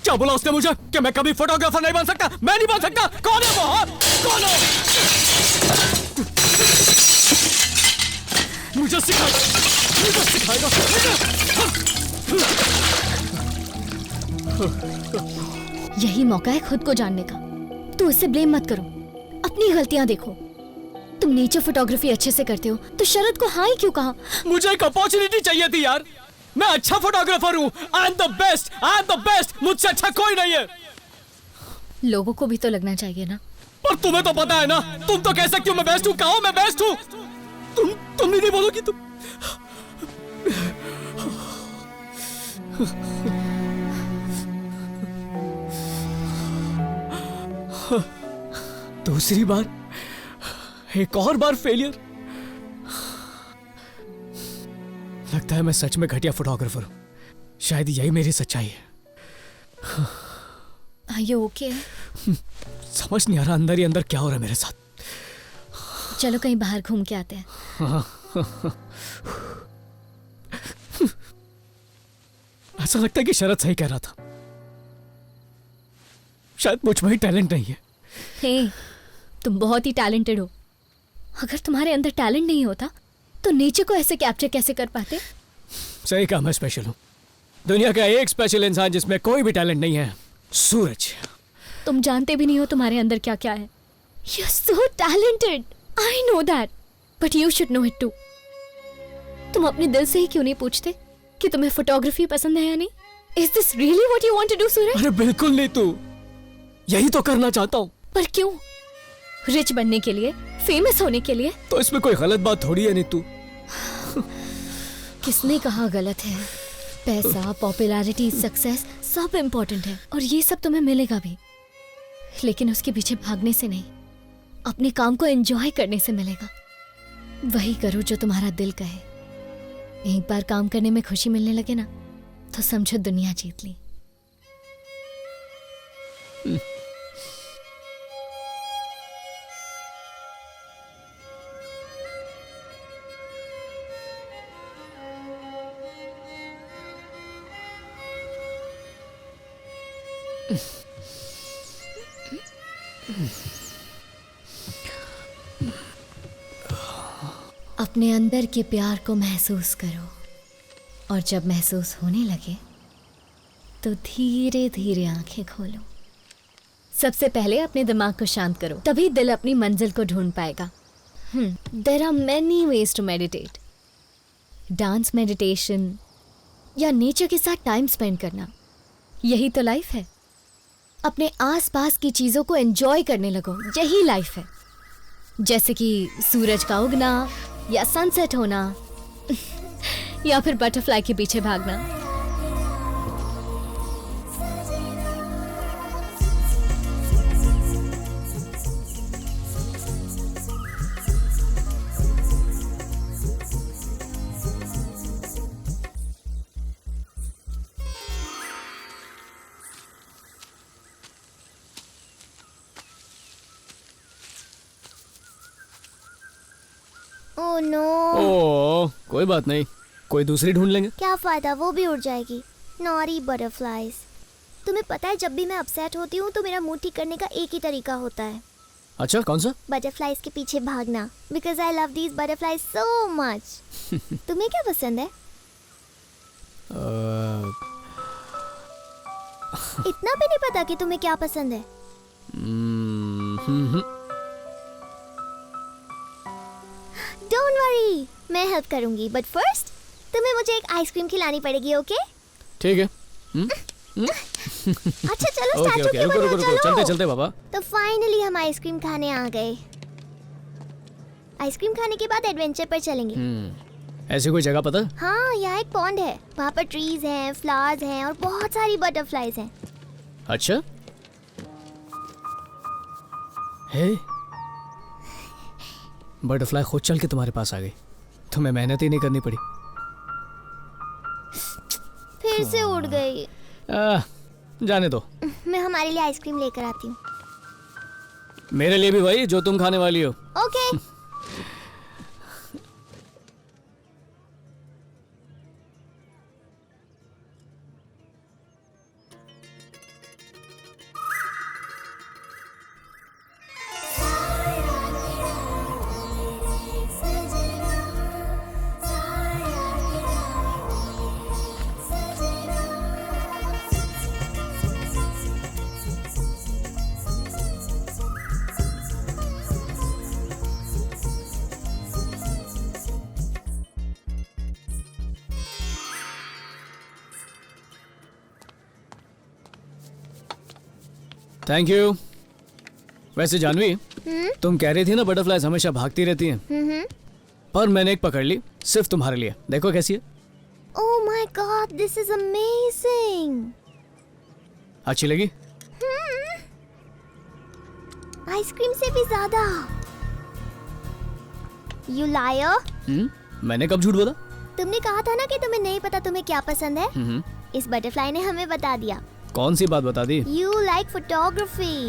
क्या बोला उसने मुझे कि मैं कभी फोटोग्राफर नहीं बन सकता? मैं नहीं बन सकता। कौन है वो? हाँ? कौन है? मुझे सिखाएगा, मुझे सिखाएगा। यही मौका है खुद को जानने का। तो उससे ब्लेम मत करो, अपनी गलतियां देखो। तुम नेचर फोटोग्राफी अच्छे से करते हो तो शरद को हाँ ही क्यों कहा? मुझे एक अपॉर्चुनिटी चाहिए थी यार। मैं अच्छा फोटोग्राफर हूँ। I am the best, I am the best. मुझसे अच्छा कोई नहीं है। लोगों को भी तो लगना चाहिए ना। पर तुम्हें तो पता है ना, तुम तो कह सकती हो मैं बेस्ट हूँ। कहो मैं बेस्ट हूँ। तुम नहीं बोलोगी? तुम दूसरी बार, एक और बार फेलियर। लगता है मैं सच में घटिया फोटोग्राफर हूं। शायद यही मेरी सच्चाई है। Are you okay? समझ नहीं आ रहा अंदर ही अंदर क्या हो रहा है मेरे साथ। चलो कहीं बाहर घूम के आते हैं। ऐसा लगता है कि शरद सही कह रहा था। शायद मुझ में ही टैलेंट नहीं है। हे, तुम बहुत ही टैलेंटेड हो। अगर तुम्हारे अंदर टैलेंट नहीं होता तो नेचर को ऐसे कैप्चर कैसे कर पाते? सही कहा, मैं स्पेशल हूँ। दुनिया का एक स्पेशल इंसान जिसमें कोई भी टैलेंट नहीं है, सूरज। तुम जानते भी नहीं हो तुम्हारे अंदर क्या क्या है। You're so talented. I know that. But you should know it too. तुम अपने दिल से ही क्यों नहीं पूछते कि तुम्हें फोटोग्राफी पसंद है या नहीं? Is this really what you want to do, सूरज? अरे बिल्कुल नहीं, तू यही तो करना चाहता हूँ। पर क्यों? रिच बनने के लिए, फेमस होने के लिए? तो इसमें कोई गलत बात थोड़ी है। नहीं तू किसने कहा गलत है? पैसा, पॉपुलैरिटी, सक्सेस सब इम्पोर्टेंट है और ये सब तुम्हें मिलेगा भी, लेकिन उसके पीछे भागने से नहीं, अपने काम को एंजॉय करने से मिलेगा। वही करो जो तुम्हारा दिल कहे। एक बार काम करने में खुशी मिलने लगे ना तो समझो दुनिया जीत ली। अपने अंदर के प्यार को महसूस करो और जब महसूस होने लगे तो धीरे धीरे आंखें खोलो। सबसे पहले अपने दिमाग को शांत करो, तभी दिल अपनी मंजिल को ढूंढ पाएगा। There are many ways to meditate. Dance meditation या नेचर के साथ टाइम स्पेंड करना, यही तो लाइफ है। अपने आसपास की चीज़ों को एंजॉय करने लगो, यही लाइफ है। जैसे कि सूरज का उगना या सनसेट होना या फिर बटरफ्लाई के पीछे भागना। Oh no. ओह कोई बात नहीं, कोई दूसरी ढूंढ लेंगे। क्या फायदा, वो भी उड़ जाएगी। नॉरी बटरफ्लाइज। तुम्हें पता है जब भी मैं अपसेट होती हूँ तो मेरा मूड ठीक करने का एक ही तरीका होता है। अच्छा, कौन सा? बटरफ्लाइज के पीछे भागना। Because I love these butterflies so much. तुम्हें क्या पसंद है? इतना भी नहीं पता कि तुम्हें क्या पसंद है? डोंट वरी, मैं हेल्प करूंगी, बट फर्स्ट तुम्हें मुझे एक आइसक्रीम खिलानी पड़ेगी, ओके? ठीक है। अच्छा चलो स्टैचू के रुको, बनो, चलो। चलते चलते बाबा। तो फाइनली हम आइसक्रीम खाने आ गए। आइसक्रीम खाने के बाद एडवेंचर पर चलेंगे। ऐसी कोई जगह पता? हाँ, यहाँ एक पॉन्ड है, वहाँ पर ट्रीज हैं, फ्लावर्स हैं और बहुत सारी बटरफ्लाइज हैं। अच्छा। हे, बटरफ्लाई खुद चल के तुम्हारे पास आ गई, तुम्हें मेहनत ही नहीं करनी पड़ी। फिर से उड़ गई। जाने दो, मैं हमारे लिए आइसक्रीम लेकर आती हूँ। मेरे लिए भी वही जो तुम खाने वाली हो। ओके। Thank you. वैसे जानवी, तुम कह रही थी ना बटरफ्लाइज हमेशा भागती रहती हैं। पर मैंने एक पकड़ ली सिर्फ तुम्हारे लिए, देखो कैसी है। Oh my God, this is amazing. अच्छी लगी? आइसक्रीम से भी ज्यादा। You liar. मैंने कब झूठ बोला? तुमने कहा था ना कि तुम्हें नहीं पता तुम्हें क्या पसंद है। इस बटरफ्लाई ने हमें बता दिया। कौन सी बात बता दी? You like photography.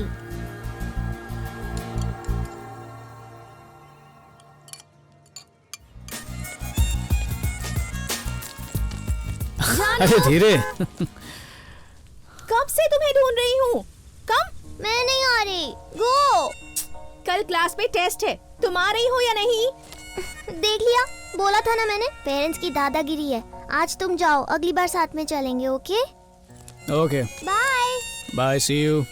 अरे धीरे। कब से तुम्हें ढूंढ रही हूँ। कम। मैं नहीं आ रही। गो। कल क्लास में टेस्ट है, तुम आ रही हो या नहीं? देख लिया, बोला था ना मैंने, पेरेंट्स की दादागिरी है। आज तुम जाओ, अगली बार साथ में चलेंगे, okay? Okay. Bye. Bye, see you.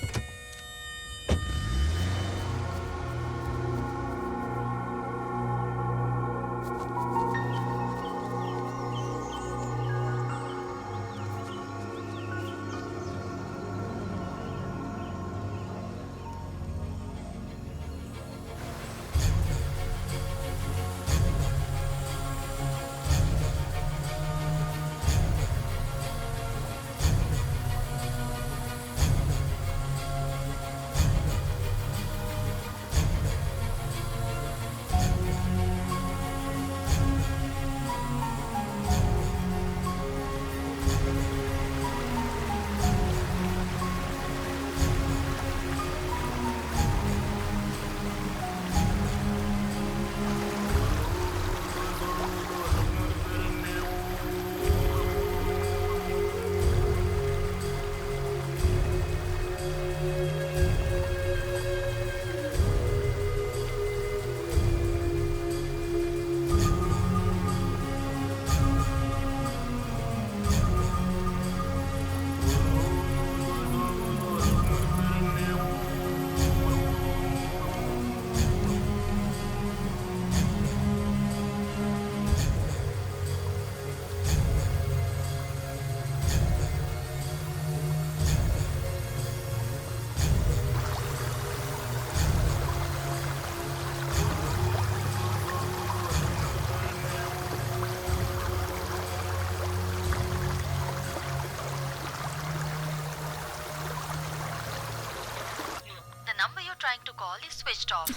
trying to call is switched off.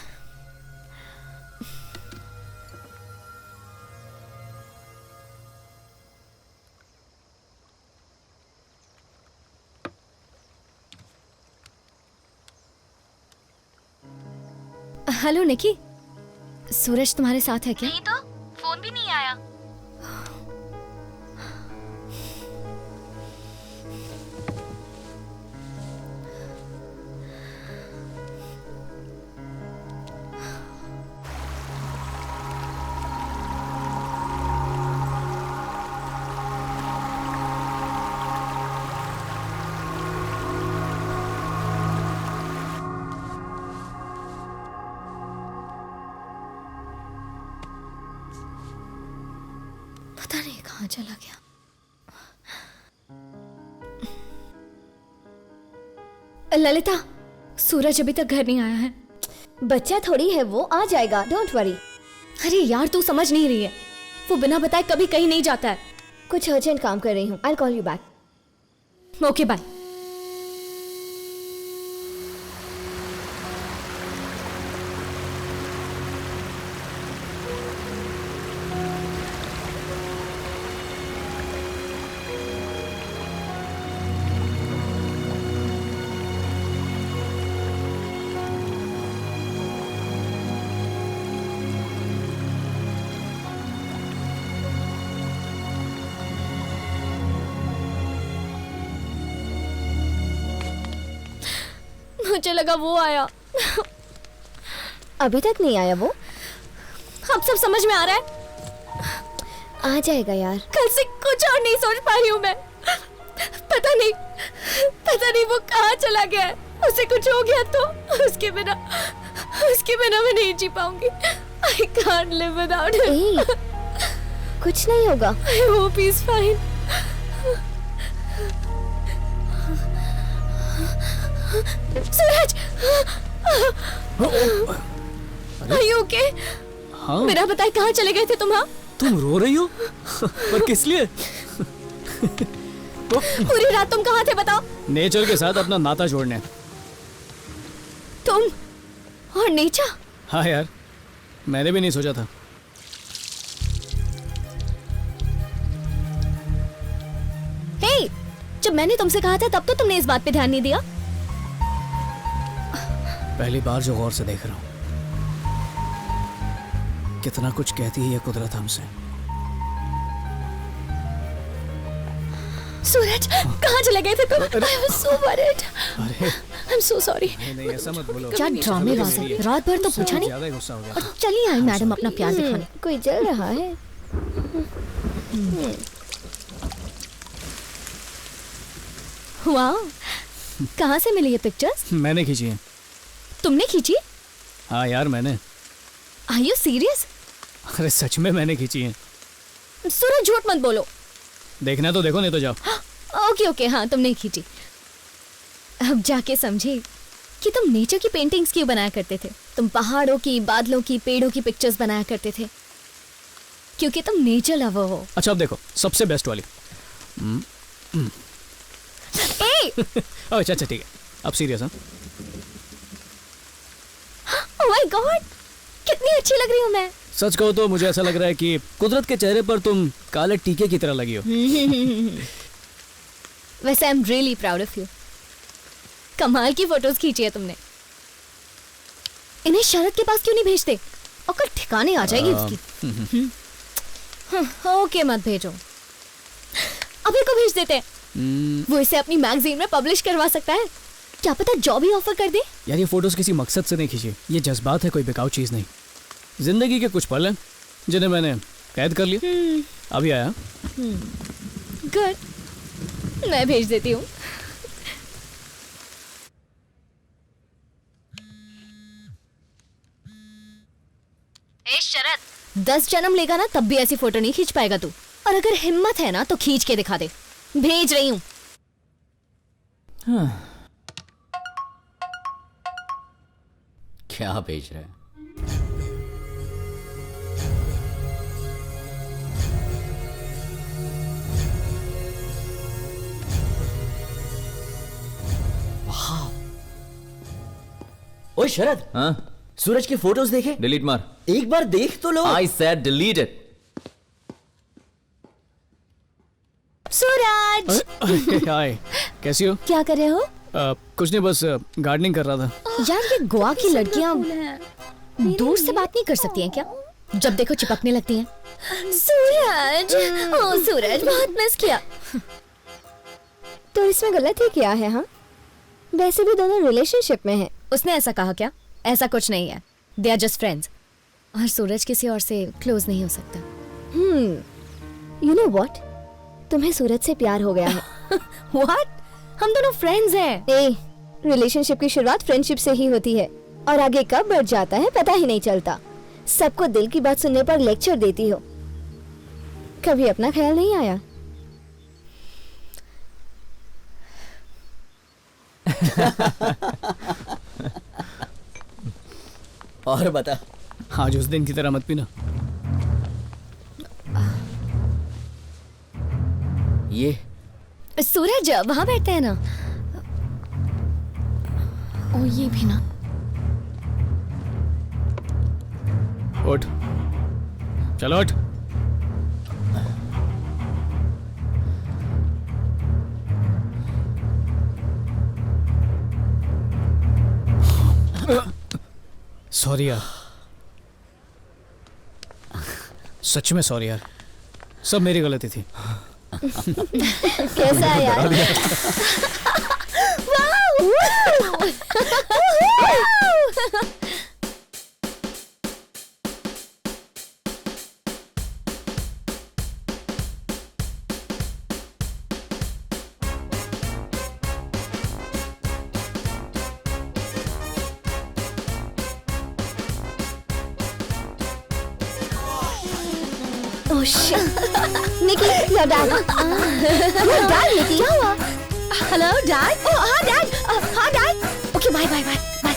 Hello Nikki, Suraj तुम्हारे साथ है क्या? नहीं तो फोन भी नहीं आया। पता नहीं कहाँ चला गया। ललिता, सूरज अभी तक घर नहीं आया है। बच्चा थोड़ी है वो, आ जाएगा, डोंट वरी। अरे यार तू समझ नहीं रही है, वो बिना बताए कभी कहीं नहीं जाता है। कुछ अर्जेंट काम कर रही हूँ, I call you back. Okay bye. मुझे लगा वो आया। अभी तक नहीं आया वो? अब सब समझ में आ रहा है। आ जाएगा यार। कल से कुछ और नहीं सोच पा रही हूँ मैं। पता नहीं वो कहाँ चला गया है। उसे कुछ हो गया तो उसके बिना मैं नहीं जी पाऊंगी। I can't live without him। कुछ नहीं होगा। I hope he's fine। Suraj, Are you okay? हाँ? मेरा बताए कहाँ चले गए थे तुम? हाँ, तुम रो रही हो? पर किस लिए? पूरी रात तुम कहाँ थे बताओ? नेचर के साथ अपना नाता जोड़ने। तुम और नीचा? हाँ यार, मैंने भी नहीं सोचा था। हे, जब मैंने तुमसे कहा था तब तो तुमने इस बात पे ध्यान नहीं दिया। पहली बार जो गौर से देख रहा हूँ, कितना कुछ कहती है ये कुदरत हमसे। सूरज, कहाँ चले गए थे तुम? I was so worried। अरे I'm so sorry। नहीं ऐसा मत बोलो। क्या ड्रामेबाज है, रात भर तो पूछा नहीं। ज्यादा ही गुस्सा हो गया। और चलिए आई मैडम अपना प्यार दिखाने। कोई जल रहा है। वाह, कहाँ से मिली ये पिक्चर्स? मैंने खींची है। तुमने खींची? हाँ यार मैंने। Are you serious? अरे सच में मैंने खींची है। सूरज झूठ मत बोलो। देखना तो देखो, नहीं तो जाओ। ओके ओके, हाँ तुमने खींची। अब जाके समझे कि तुम नेचर की पेंटिंग्स क्यों बनाया करते थे। तुम पहाड़ों की, बादलों की, पेड़ों की पिक्चर्स बनाया करते थे क्योंकि तुम नेचर लवर हो। अच्छा अब देखो सबसे बेस्ट वाली। अच्छा ठीक है, अब सीरियस। हाँ ओह माय गॉड, कितनी अच्छी लग रही हूँ मैं। सच कहो तो मुझे ऐसा लग रहा है कि कुदरत के चेहरे पर तुम काले टीके की तरह लगी हो। वैसे I am really proud of you. कमाल की फोटोज खींची है तुमने। इन्हें शरद के पास क्यों नहीं भेजते? अकल ठिकाने आ जाएगी उसकी। ओके मत भेजो, अभी को भेज देते हैं। वो इसे अपनी मैगजीन में पब्लिश करवा सकता है। क्या पता जॉब ही ऑफर कर दे। यार ये फोटोज किसी मकसद से नहीं खींची, ये जज्बात है, कोई बेकार चीज नहीं। जिंदगी के कुछ पल हैं जिन्हें मैंने कैद कर लिया। अभी आया। गुड, मैं भेज देती हूँ। ए शरद, 10 जन्म लेगा ना तब भी ऐसी फोटो नहीं खींच पाएगा तू। और अगर हिम्मत है ना तो खींच के दिखा दे। भेज रही हूँ। क्या भेज रहा है? ओए शरद, हाँ सूरज की फोटोज देखे? डिलीट मार। एक बार देख तो लो। I said delete it. Suraj, hi, कैसी हो? क्या कर रहे हो? कुछ नहीं, बस गार्डनिंग कर रहा था। यार ये गोवा की लड़कियां दूर से बात नहीं कर सकती हैं क्या? जब देखो चिपकने लगती हैं। सूरज, ओ सूरज, बहुत मिस किया। तो इसमें गलती क्या है? हाँ, वैसे भी दोनों रिलेशनशिप में हैं। उसने ऐसा कहा क्या? ऐसा कुछ नहीं है, दे आर जस्ट फ्रेंड्स। और सूरज किसी और से क्लोज नहीं हो सकता। यू नो व्हाट, तुम्हें सूरज से प्यार हो गया है। व्हाट? हम दोनों फ्रेंड्स हैं। रिलेशनशिप की शुरुआत फ्रेंडशिप से ही होती है और आगे कब बढ़ जाता है पता ही नहीं चलता। सबको दिल की बात सुनने पर लेक्चर देती हो, कभी अपना ख्याल नहीं आया? और बता। आज उस दिन की तरह मत पीना। ये सूरज वहां बैठते हैं ना। ओ ये भी ना। उठ, चलो उठ। सॉरी यार, सच में सॉरी यार, सब मेरी गलती थी। कैसा है यार? Oh shit! Nikki, your dad. Your dad, Nikki. क्या हुआ? Hello dad. Oh, हाँ dad. हाँ dad. Okay bye bye bye bye.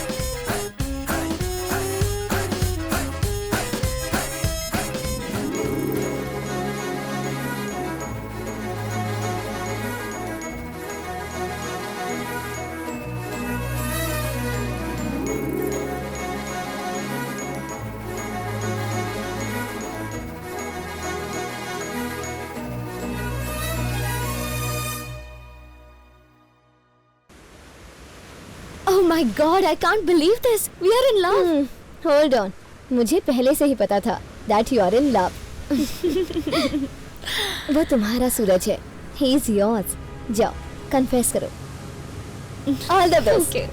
Oh my God, I can't believe this. We are in love. Hold on. मुझे पहले से ही पता था that you are in love. वो तुम्हारा सूरज है. He is yours. जाओ, confess करो. All the best. Okay.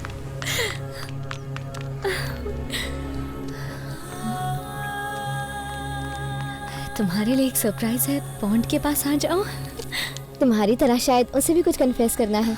तुम्हारे लिए एक सरप्राइज है, पॉन्ड के पास आ जाओ। तुम्हारी तरह शायद उसे भी कुछ confess करना है.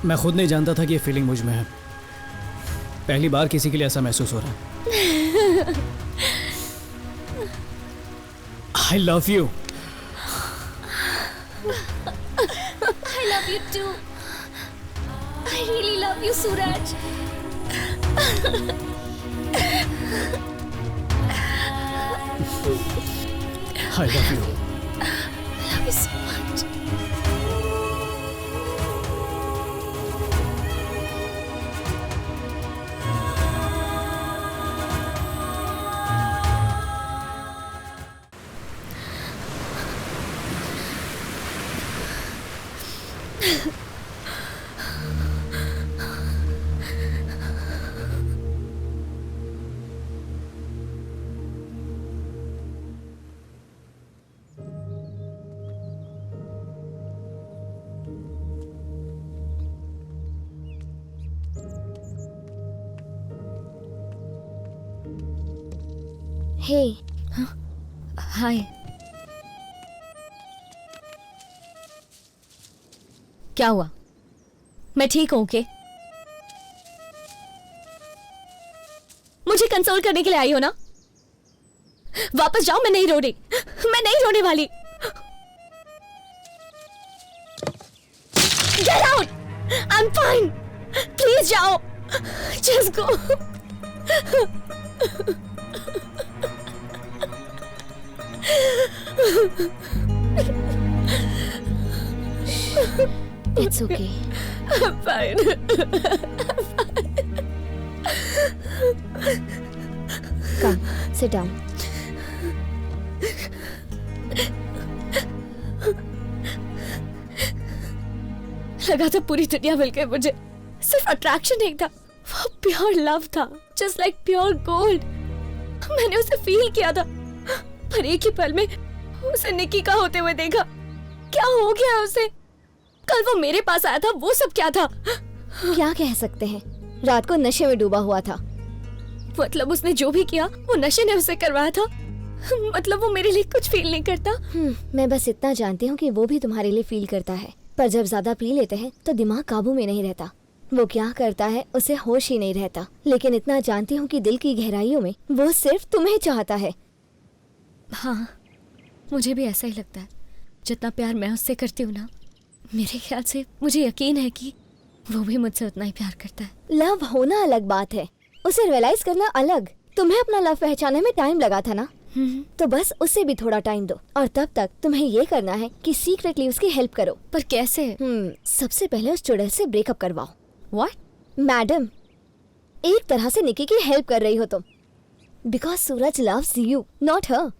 मैं खुद नहीं जानता था कि ये फीलिंग मुझ में है। पहली बार किसी के लिए ऐसा महसूस हो रहा है। I love you. I love you too. I really love you, Suraj. I love you. I love you so much. Hey. हाय। क्या हुआ? मैं ठीक हूं के? मुझे कंसोल करने के लिए आई हो ना? वापस जाओ, मैं नहीं रो रही, मैं नहीं रोने वाली। फाइन प्लीज जाओ just go it's okay fine come sit down लगा था पूरी दुनिया मिल गई मुझे, सिर्फ अट्रैक्शन नहीं था, वो प्योर लव था, जस्ट लाइक प्योर गोल्ड। मैंने उसे फील किया था, पर एक ही पल में उसे निकी का होते हुए देखा। क्या हो गया उसे? कल वो मेरे पास आया था, वो सब क्या था? क्या कह सकते हैं, रात को नशे में डूबा हुआ था। मतलब उसने जो भी किया वो नशे ने उसे करवाया था? मतलब वो मेरे लिए कुछ फील नहीं करता? मैं बस इतना जानती हूँ कि वो भी तुम्हारे लिए फील करता है, पर जब ज्यादा पी लेते हैं तो दिमाग काबू में नहीं रहता। वो क्या करता है उसे होश ही नहीं रहता। लेकिन इतना जानती हूँ कि दिल की गहराइयों में वो सिर्फ तुम्हें चाहता है। हाँ, मुझे भी ऐसा ही लगता है। जितना प्यार मैं उससे करती हूँ ना, मेरे ख्याल से मुझे यकीन है कि वो भी मुझसे उतना ही प्यार करता है। लव होना अलग बात है, उसे रियलाइज करना अलग। तुम्हें अपना लव पहचानने में टाइम लगा था ना, तो बस उसे भी थोड़ा टाइम दो। और तब तक तुम्हें ये करना है कि सीक्रेटली उसकी हेल्प करो। पर कैसे? सबसे पहले उस चुड़ैल से ब्रेकअप करवाओ। व्हाट? मैडम, एक तरह से निकी की हेल्प कर रही हो तुम, because Suraj loves you not her.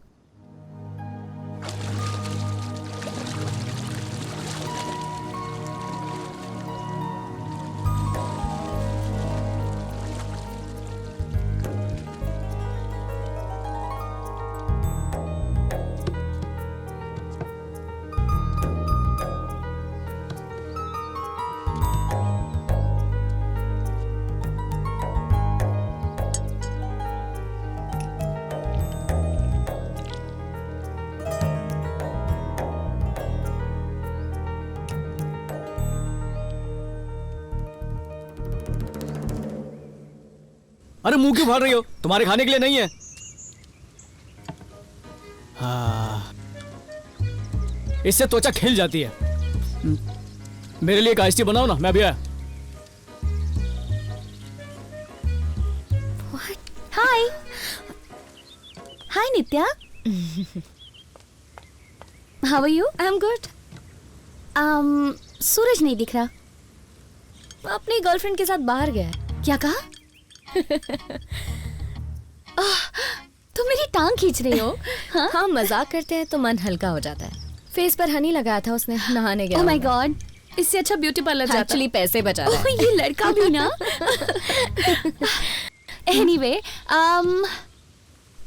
अरे मुंह क्यों फाड़ रही हो? तुम्हारे खाने के लिए नहीं है। हाँ, इससे त्वचा खिल जाती है। मेरे लिए एक आइस टी बनाओ ना, मैं भी आया। Hi hi Nitya, how are you? I am good. Suraj नहीं दिख रहा। अपनी गर्लफ्रेंड के साथ बाहर गया है। क्या कहा? तुम मेरी टांग खींच रही हो? हाँ, मजाक करते हैं तो मन हल्का हो जाता है। फेस पर हनी लगाया था उसने, नहाने गया। ओह माय गॉड, इससे अच्छा ब्यूटी पार्लर जाता। एक्चुअली पैसे बचा रहा है। ये लड़का भी ना। एनीवे,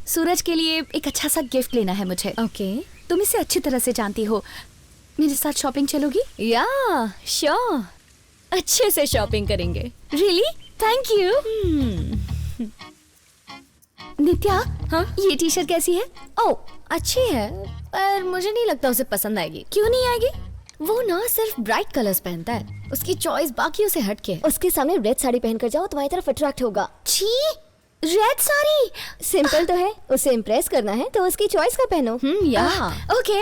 सूरज के लिए एक अच्छा सा गिफ्ट लेना है मुझे। ओके, तुम इसे अच्छी तरह से जानती हो। मेरे साथ शॉपिंग चलोगी? या श्योर, अच्छे से शॉपिंग करेंगे। रियली? Thank you. नित्या, हाँ, ये टी शर्ट कैसी है? ओह, अच्छी है, पर मुझे नहीं लगता उसे पसंद आएगी। क्यों नहीं आएगी? वो ना सिर्फ ब्राइट कलर्स पहनता है, उसकी चॉइस बाकियों से हटके है। उसके सामने रेड साड़ी पहनकर जाओ, तुम्हारी तरफ अट्रैक्ट होगा। छी, रेड साड़ी सिंपल तो है, उसे इम्प्रेस करना है तो उसकी चॉइस का पहनो। या ओके,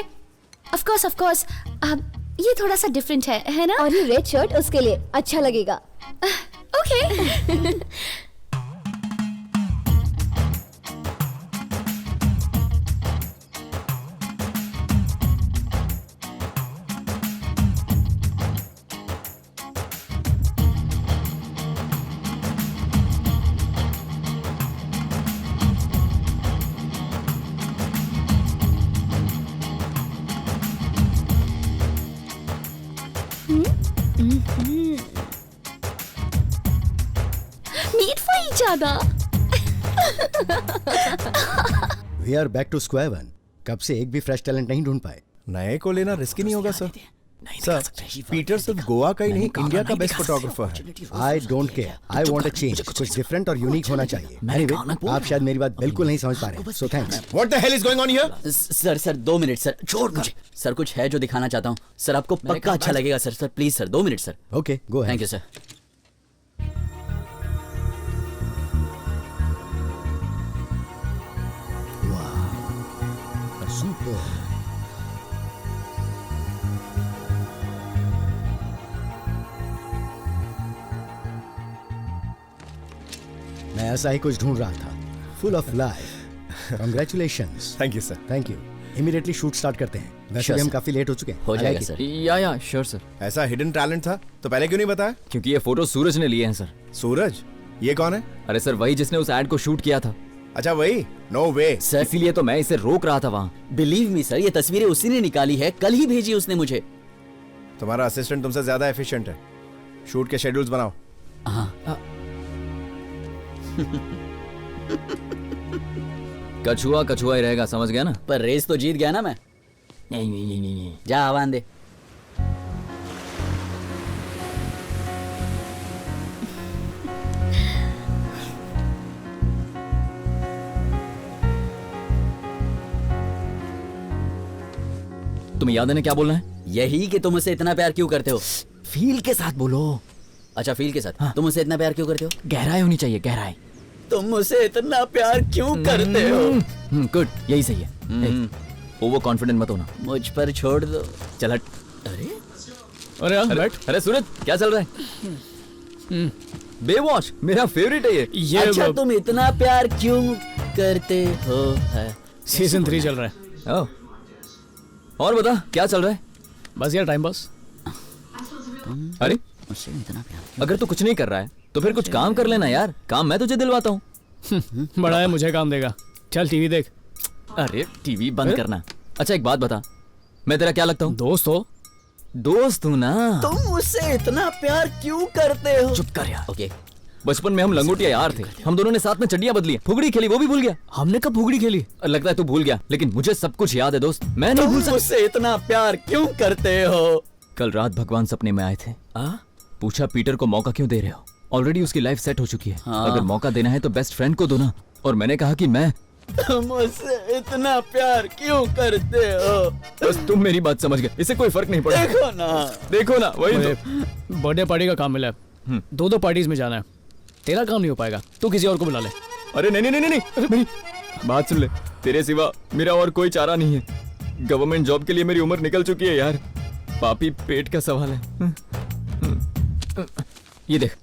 ऑफ कोर्स। अब ये थोड़ा सा डिफरेंट है ना? और ये रेड शर्ट उसके लिए अच्छा लगेगा। Okay. Meet for each other. We are back to square one. कब से एक भी फ्रेश टैलेंट नहीं ढूंढ पाए। नए को लेना रिस्की नहीं होगा सर? सर, पीटर सिर्फ गोवा का ही नहीं, इंडिया का बेस्ट फोटोग्राफर है। I don't care, I want a change. कुछ डिफरेंट और यूनिक होना चाहिए। Anyway, आप शायद मेरी बात बिल्कुल नहीं समझ पा रहे, so thanks. What the hell is going on here? Sir 2 minute sir, छोड़ मुझे। सर कुछ है जो दिखाना चाहता हूँ सर, आपको पक्का अच्छा लगेगा sir. Sir please sir, 2 minute sir. Okay, go ahead. Thank you sir. Super. मैं ऐसा ही कुछ ढूंढ रहा था, full of life. Congratulations. Thank you sir. Thank you. Immediately shoot start करते हैं। वैसे Sure, भी हम sir. काफी लेट हो चुके हैं। हो आ जाएगा जाएगी? सर। या श्योर सर। ऐसा हिडन टैलेंट था तो पहले क्यों नहीं बताया? क्योंकि ये फोटो सूरज ने लिए हैं सर। सूरज? ये कौन है? अरे सर वही जिसने उस एड को शूट किया था। अच्छा वही? नो वे। सर इसीलिए तो मैं इसे रोक रहा था वहाँ। बिलीव मी सर, ये तस्वीरें उसी ने निकाली है, कल ही भेजी उसने मुझे। तुम्हारा असिस्टेंट तुमसे ज्यादा एफिशिएंट है। शूट के शेड्यूल्स बनाओ। हाँ। कछुआ कछुआ ही रहेगा, समझ गया ना? पर रेस तो जीत गया ना मैं। नहीं। जा आवाज दे। तुम्हें याद है ना क्या बोलना है? यही कि तुम मुझसे इतना प्यार क्यों करते हो। फील के साथ बोलो। अच्छा फील के साथ। तुम मुझसे इतना प्यार क्यों करते हो? गहराई होनी चाहिए, गहराई। तुम मुझसे इतना प्यार क्यों करते हो? गुड, यही सही है। ओवर कॉन्फिडेंट मत होना। मुझ पर छोड़ दो। चल हट। अरे बैठ। अरे सूरज क्या चल रहा है? बेवॉच मेरा फेवरेट है ये। अच्छा तुम इतना प्यार क्यों करते हो? सीजन 3 चल रहा है। ओह, और बता क्या चल रहा है? बस यार टाइम पास। अरे मुझसे इतना प्यार अगर तू कुछ नहीं कर रहा है तो फिर कुछ काम कर लेना यार। काम मैं तुझे दिलवाता हूँ। बड़ा है, मुझे काम देगा। चल टीवी देख। अरे टीवी बंद करना। अच्छा एक बात बता, मैं तेरा क्या लगता हूँ? दोस्त हो। दोस्त हूँ ना। तुम मुझसे इतना प्यार क्यों करते हो? चुप कर यार। ओके। बचपन में हम लंगोटिया यार थे। हम दोनों ने साथ में चड्डियां बदली, फुगड़ी खेली, वो भी भूल गया। हमने कब फुगड़ी खेली? लगता है तू भूल गया, लेकिन मुझे सब कुछ याद है दोस्त। मैं नहीं भूल सकता। मुझसे इतना प्यार क्यों करते हो? कल रात भगवान सपने में आए थे। पूछा पीटर को मौका क्यों दे रहे हो? ऑलरेडी उसकी लाइफ सेट हो चुकी है। अगर मौका देना है तो बेस्ट फ्रेंड को दो ना। और मैंने कहा कि मैं मुझसे इतना प्यार क्यों करते हो? बस तुम मेरी बात समझ गए, इससे कोई फर्क नहीं पड़ा। देखो ना वही तो। बर्थडे पार्टी का काम मिला है। दो पार्टीज में जाना है। तेरा काम नहीं हो पाएगा, तू किसी और को बुला ले। अरे नहीं, मेरी बात सुन ले। तेरे सिवा मेरा और कोई चारा नहीं है। गवर्नमेंट जॉब के लिए मेरी उम्र निकल चुकी है यार। पापी पेट का सवाल है। ये देख,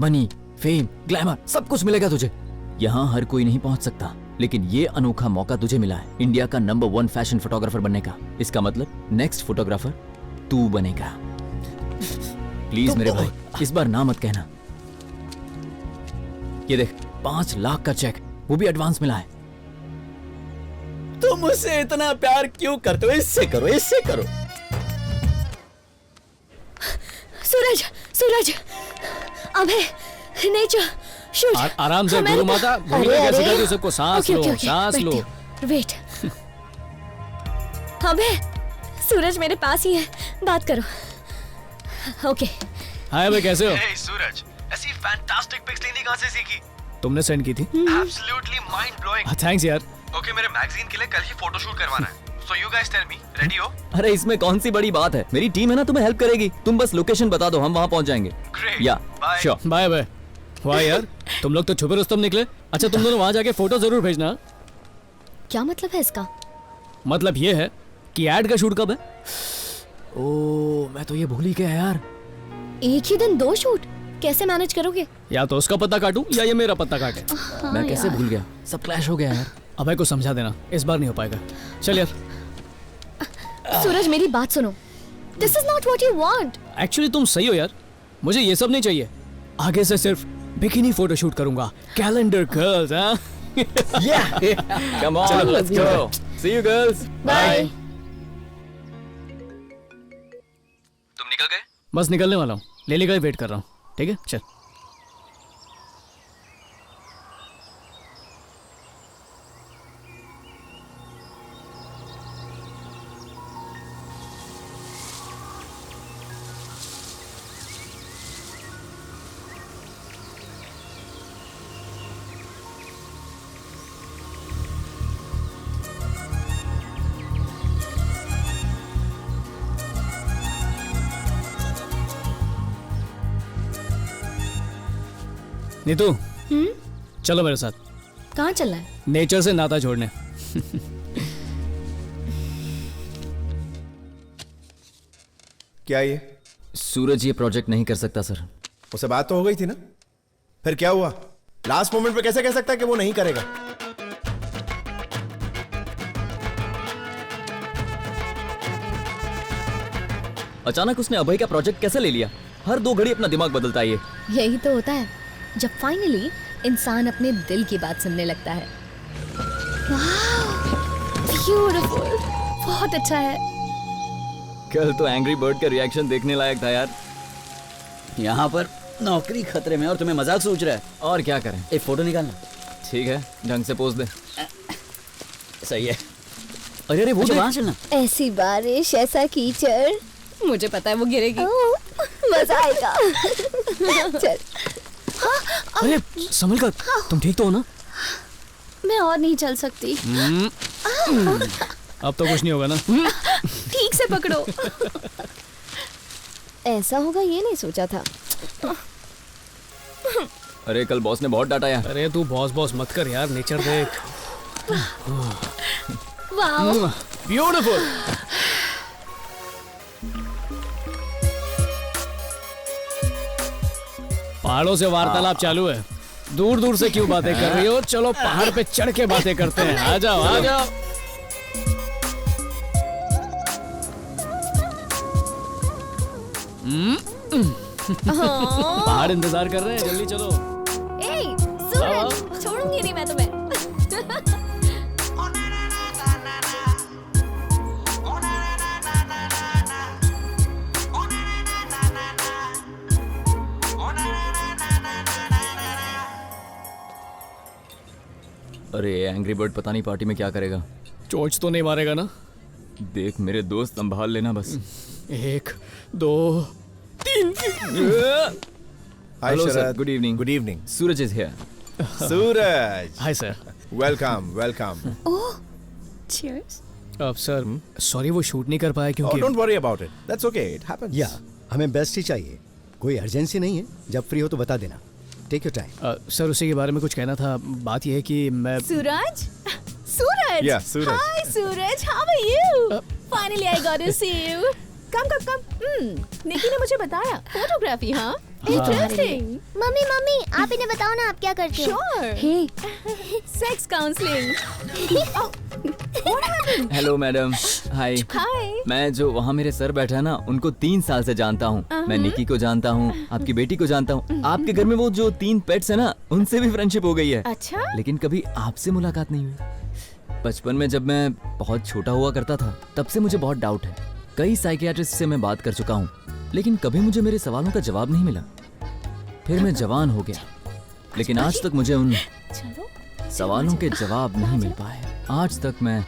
मनी, फेम, ग्लैमर सब कुछ मिलेगा तुझे। यहाँ हर कोई नहीं पहुंच सकता, लेकिन ये अनोखा मौका तुझे मिला है इंडिया का नंबर 1 फैशन फोटोग्राफर बनने का। इसका मतलब नेक्स्ट फोटोग्राफर तू बनेगा। प्लीज मेरे भाई, इस बार ना मत कहना। ये देख, 5 लाख का चेक, वो भी एडवांस मिला है। तुम मुझसे इतना प्यार क्यों करते हो? इससे करो, इससे करो। सूरज, सूरज, अबे नेचर शूट। आराम से गुरु माता, भूल गए कैसे कहती सबको। सांस लो, सांस लो। वेट। अबे सूरज मेरे पास ही है, बात करो। ओके। हाय भाई, कैसे हो? Hey, सूरज, ऐसी फैंटास्टिक पिक्स लेनी कहाँ से सीखी? तुमने सेंड की थी। Absolutely mind blowing. थैंक्स यार। Okay, मेरे मैगजीन के लिए कल ही फोटोशूट करवाना है। So you guys tell me, ready हो? अरे इसमें कौन सी बड़ी बात है? मेरी टीम है ना, तुम्हें हेल्प करेगी। तुम बस लोकेशन बता दो, हम वहाँ पहुँच जाएंगे। Great. या श्योर। Bye bye. वाह यार, तुम लोग तो छुपे रुस्तम निकले। अच्छा तुम दोनों वहाँ जाके फोटो जरूर भेजना। क्या मतलब है इसका? मतलब ये है कि एड का शूट कब है? ओह, मैं तो ये भूल ही गया यार। एक ही दिन 2 शूट कैसे मैनेज करोगे? या तो उसका पत्ता काटूं या ये मेरा पत्ता काटे। मैं कैसे भूल गया, सब क्लैश हो गया यार। अबे को समझा देना, इस बार नहीं हो पाएगा। चल यार। सूरज मेरी बात सुनो, this is not what you want. Actually तुम सही हो यार, मुझे ये सब नहीं चाहिए। आगे से सिर्फ बिकिनी फोटो शूट करूंगा। कैलेंडर गर्ल्स, हाँ? Come on, let's go. See you girls. Bye. तुम निकल गए? बस निकलने वाला हूँ, लेली का वेट कर रहा हूँ। ठीक है चल। नीतू, चलो मेरे साथ। कहाँ चलना है? नेचर से नाता जोड़ने। क्या ये? सूरज ये प्रोजेक्ट नहीं कर सकता सर। उससे बात तो हो गई थी ना? फिर क्या हुआ? लास्ट मोमेंट पे कैसे कह सकता है कि वो नहीं करेगा? अचानक उसने अभय का प्रोजेक्ट कैसे ले लिया? हर 2 घड़ी अपना दिमाग बदलता है ये। यही तो होता है जब फाइनली इंसान अपने दिल की बात सुनने लगता है। ब्यूटीफुल, बहुत अच्छा है। कल तो एंग्री बर्ड का रिएक्शन देखने लायक था यार। यहाँ पर नौकरी खतरे में और तुम्हें मजाक सोच रहा है। और क्या करें? एक फोटो निकालना। ठीक है, ढंग से पोज दे। सही है। अरे अरे वो वहाँ चलना। ऐसी बारिश, ऐसा कीचड़, मुझे पता है वो गिरेगी। मजा आएगा। चल। अरे संभल कर, तुम ठीक तो हो ना? मैं और नहीं चल सकती। अब तो कुछ नहीं होगा ना? ठीक से पकड़ो। ऐसा होगा ये नहीं सोचा था। अरे कल बॉस ने बहुत डांटा यार। अरे तू बॉस मत कर यार, नेचर देख। Wow, beautiful. पहाड़ों से वार्तालाप चालू है। दूर दूर से क्यों बातें कर रही हो? चलो पहाड़ पे चढ़ के बातें करते हैं। आ जाओ आ जाओ। पहाड़ इंतजार कर रहे हैं, जल्दी चलो। ए, सूरज, छोड़ूंगी नहीं मैं तुम्हें। अरे एंग्री बर्ड पता नहीं पार्टी में क्या करेगा। चोच तो नहीं मारेगा ना? देख मेरे दोस्त, संभाल लेना बस। 1 2 3। Hello sir, good evening. Good evening. Suraj is here. Suraj. Hi sir. Welcome, welcome. Oh, cheers. अब सर सॉरी वो शूट नहीं कर पाया क्योंकि Oh, don't worry about it. That's okay. It happens. या हमें बेस्ट ही चाहिए, कोई अर्जेंसी नहीं है। जब फ्री हो तो बता देना। Take your time. सर उसी के बारे में कुछ कहना था। बात यह है कि मैं सूरज, सूरज। Yeah, Suraj. Hi, Suraj. How are you? Finally, I got to see you. Come. निकी ने मुझे बताया फोटोग्राफी। हाँ, इंटरेस्टिंग। मम्मी आप इन्हें बताओ ना आप क्या करते हो? Sure. Hey, Sex counseling. What happened? Hello madam. Hi. Hi. मैं जो वहाँ मेरे सर बैठा है ना, उनको 3 साल से जानता हूँ। मैं निकी को जानता हूँ, आपकी बेटी को जानता हूँ। आपके घर में वो जो 3 पेट्स है ना, उनसे भी फ्रेंडशिप हो गई है। अच्छा। लेकिन कभी आपसे मुलाकात नहीं हुई। बचपन में जब मैं बहुत छोटा हुआ करता था, तब से मुझे बहुत डाउट है। कई साइकियाट्रिस्ट से मैं बात कर चुका हूँ, लेकिन कभी मुझे मेरे सवालों का जवाब नहीं मिला। फिर मैं जवान हो गया, लेकिन आज तक मुझे उन सवालों के जवाब नहीं मिल पाए। आज तक मैं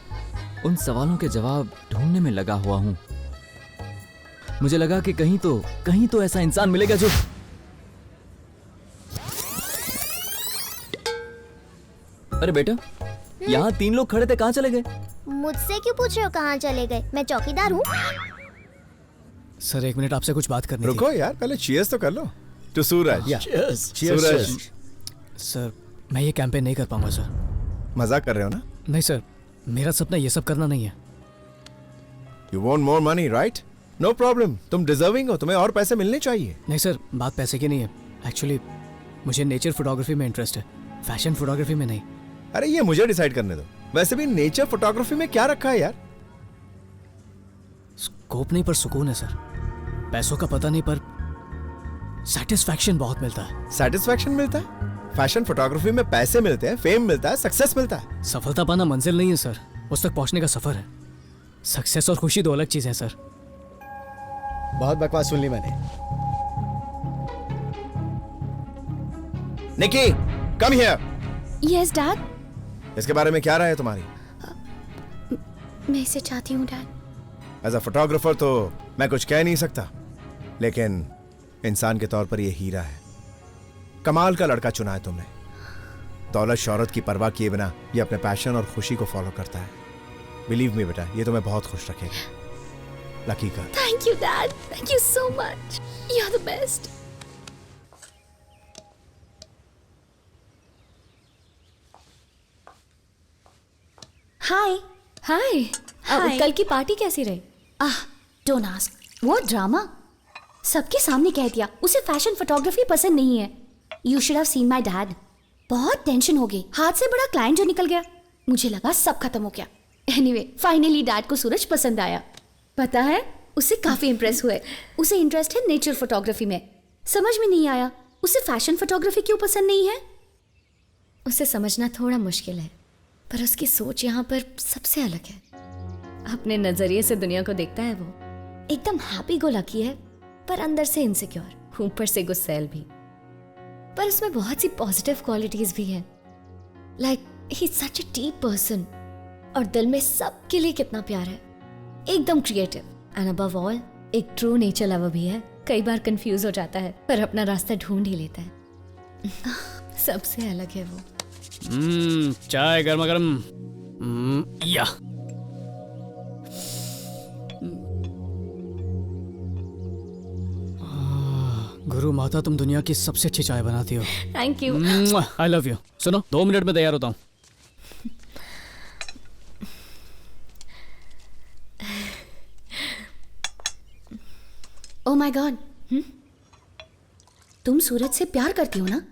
उन सवालों के जवाब ढूंढने में लगा हुआ हूँ। मुझे लगा कि कहीं तो ऐसा इंसान मिलेगा जो अरे बेटा, यहाँ 3 लोग खड़े थे, कहाँ चले गए? मुझसे क्यों पूछ रहे हो कहाँ चले गए? मैं चौकीदार हूँ। सर 1 मिनट आपसे कुछ बात करनी रुको यार, पहले चीयर्स तो कर लो। टू सूरज। Cheers. सर मैं ये कैंपेन नहीं कर पाऊंगा सर। मजाक कर रहे हो ना? नहीं सर, मेरा सपना ये सब करना नहीं है। You want more money, right? No problem. तुम डिजर्विंग हो, तुम्हें और पैसे मिलने चाहिए। नहीं सर, बात पैसे की नहीं है। एक्चुअली मुझे नेचर फोटोग्राफी में इंटरेस्ट है, फैशन फोटोग्राफी में नहीं। अरे ये मुझे डिसाइड करने दो। वैसे भी नेचर फोटोग्राफी में क्या रखा है यार? स्कोप नहीं पर सुकून है सर। पैसों का पता नहीं पर सेटिस्फैक्शन बहुत मिलता है। सेटिस्फैक्शन मिलता है? फैशन फोटोग्राफी में पैसे मिलते हैं, फेम मिलता है, सक्सेस मिलता है। सफलता पाना मंजिल नहीं है सर, उस तक पहुंचने का सफर है। सक्सेस और खुशी 2 अलग चीजें हैं सर। बहुत बकवास सुन ली मैंने। निकी, कम हियर। Yes dad. इसके बारे में क्या राय है तुम्हारी? मैं इसे चाहती हूँ डैड। एज अ फोटोग्राफर तो मैं कुछ कह नहीं सकता, लेकिन इंसान के तौर पर ये हीरा है। कमाल का लड़का चुना है तुमने। दौलत शौहरत की परवाह किए बिना ये अपने पैशन और खुशी को फॉलो करता है। बिलीव मी बेटा, ये तुम्हें बहुत खुश रखेगा। Lucky girl. Thank you dad, thank you so much, you are the best. Hi hi. कल की पार्टी कैसी रही? Don't ask. वो ड्रामा सबके सामने कह दिया उसे फैशन फोटोग्राफी पसंद नहीं है। You should have seen my dad. बहुत टेंशन हो गई, हाथ से बड़ा क्लाइंट जो निकल गया, मुझे लगा सब खत्म हो गया। एनीवे, फाइनली डैड को सूरज पसंद आया। पता है, उससे काफी इम्प्रेस हुए। उसे इंटरेस्ट है नेचर फोटोग्राफी में। समझ में नहीं आया उसे फैशन फोटोग्राफी क्यों पसंद नहीं है। उसे समझना थोड़ा मुश्किल है, पर उसकी सोच यहाँ पर सबसे अलग है। अपने नजरिए से दुनिया को देखता है वो। एकदम हैप्पी गो लकी है, पर अंदर से इनसिक्योर, ऊपर से गुस्सैल भी। पर उसमें बहुत सी पॉजिटिव क्वालिटीज भी हैं। Like he is such a deep person, और दिल में सबके लिए कितना प्यार है। एकदम क्रिएटिव, एंड अबव ऑल एक ट्रू नेचर लवर भी है। कई बार कंफ्यूज हो जाता है, पर अपना रास्ता ढूंढ ही लेता है। सबसे अलग है वो। चाय गर्मा गर्म। या गुरु माता, तुम दुनिया की सबसे अच्छी चाय बनाती हो। Thank you. I love you. सुनो, 2 मिनट में तैयार होता हूँ। ओह माय गॉड, तुम सूरज से प्यार करती हो ना?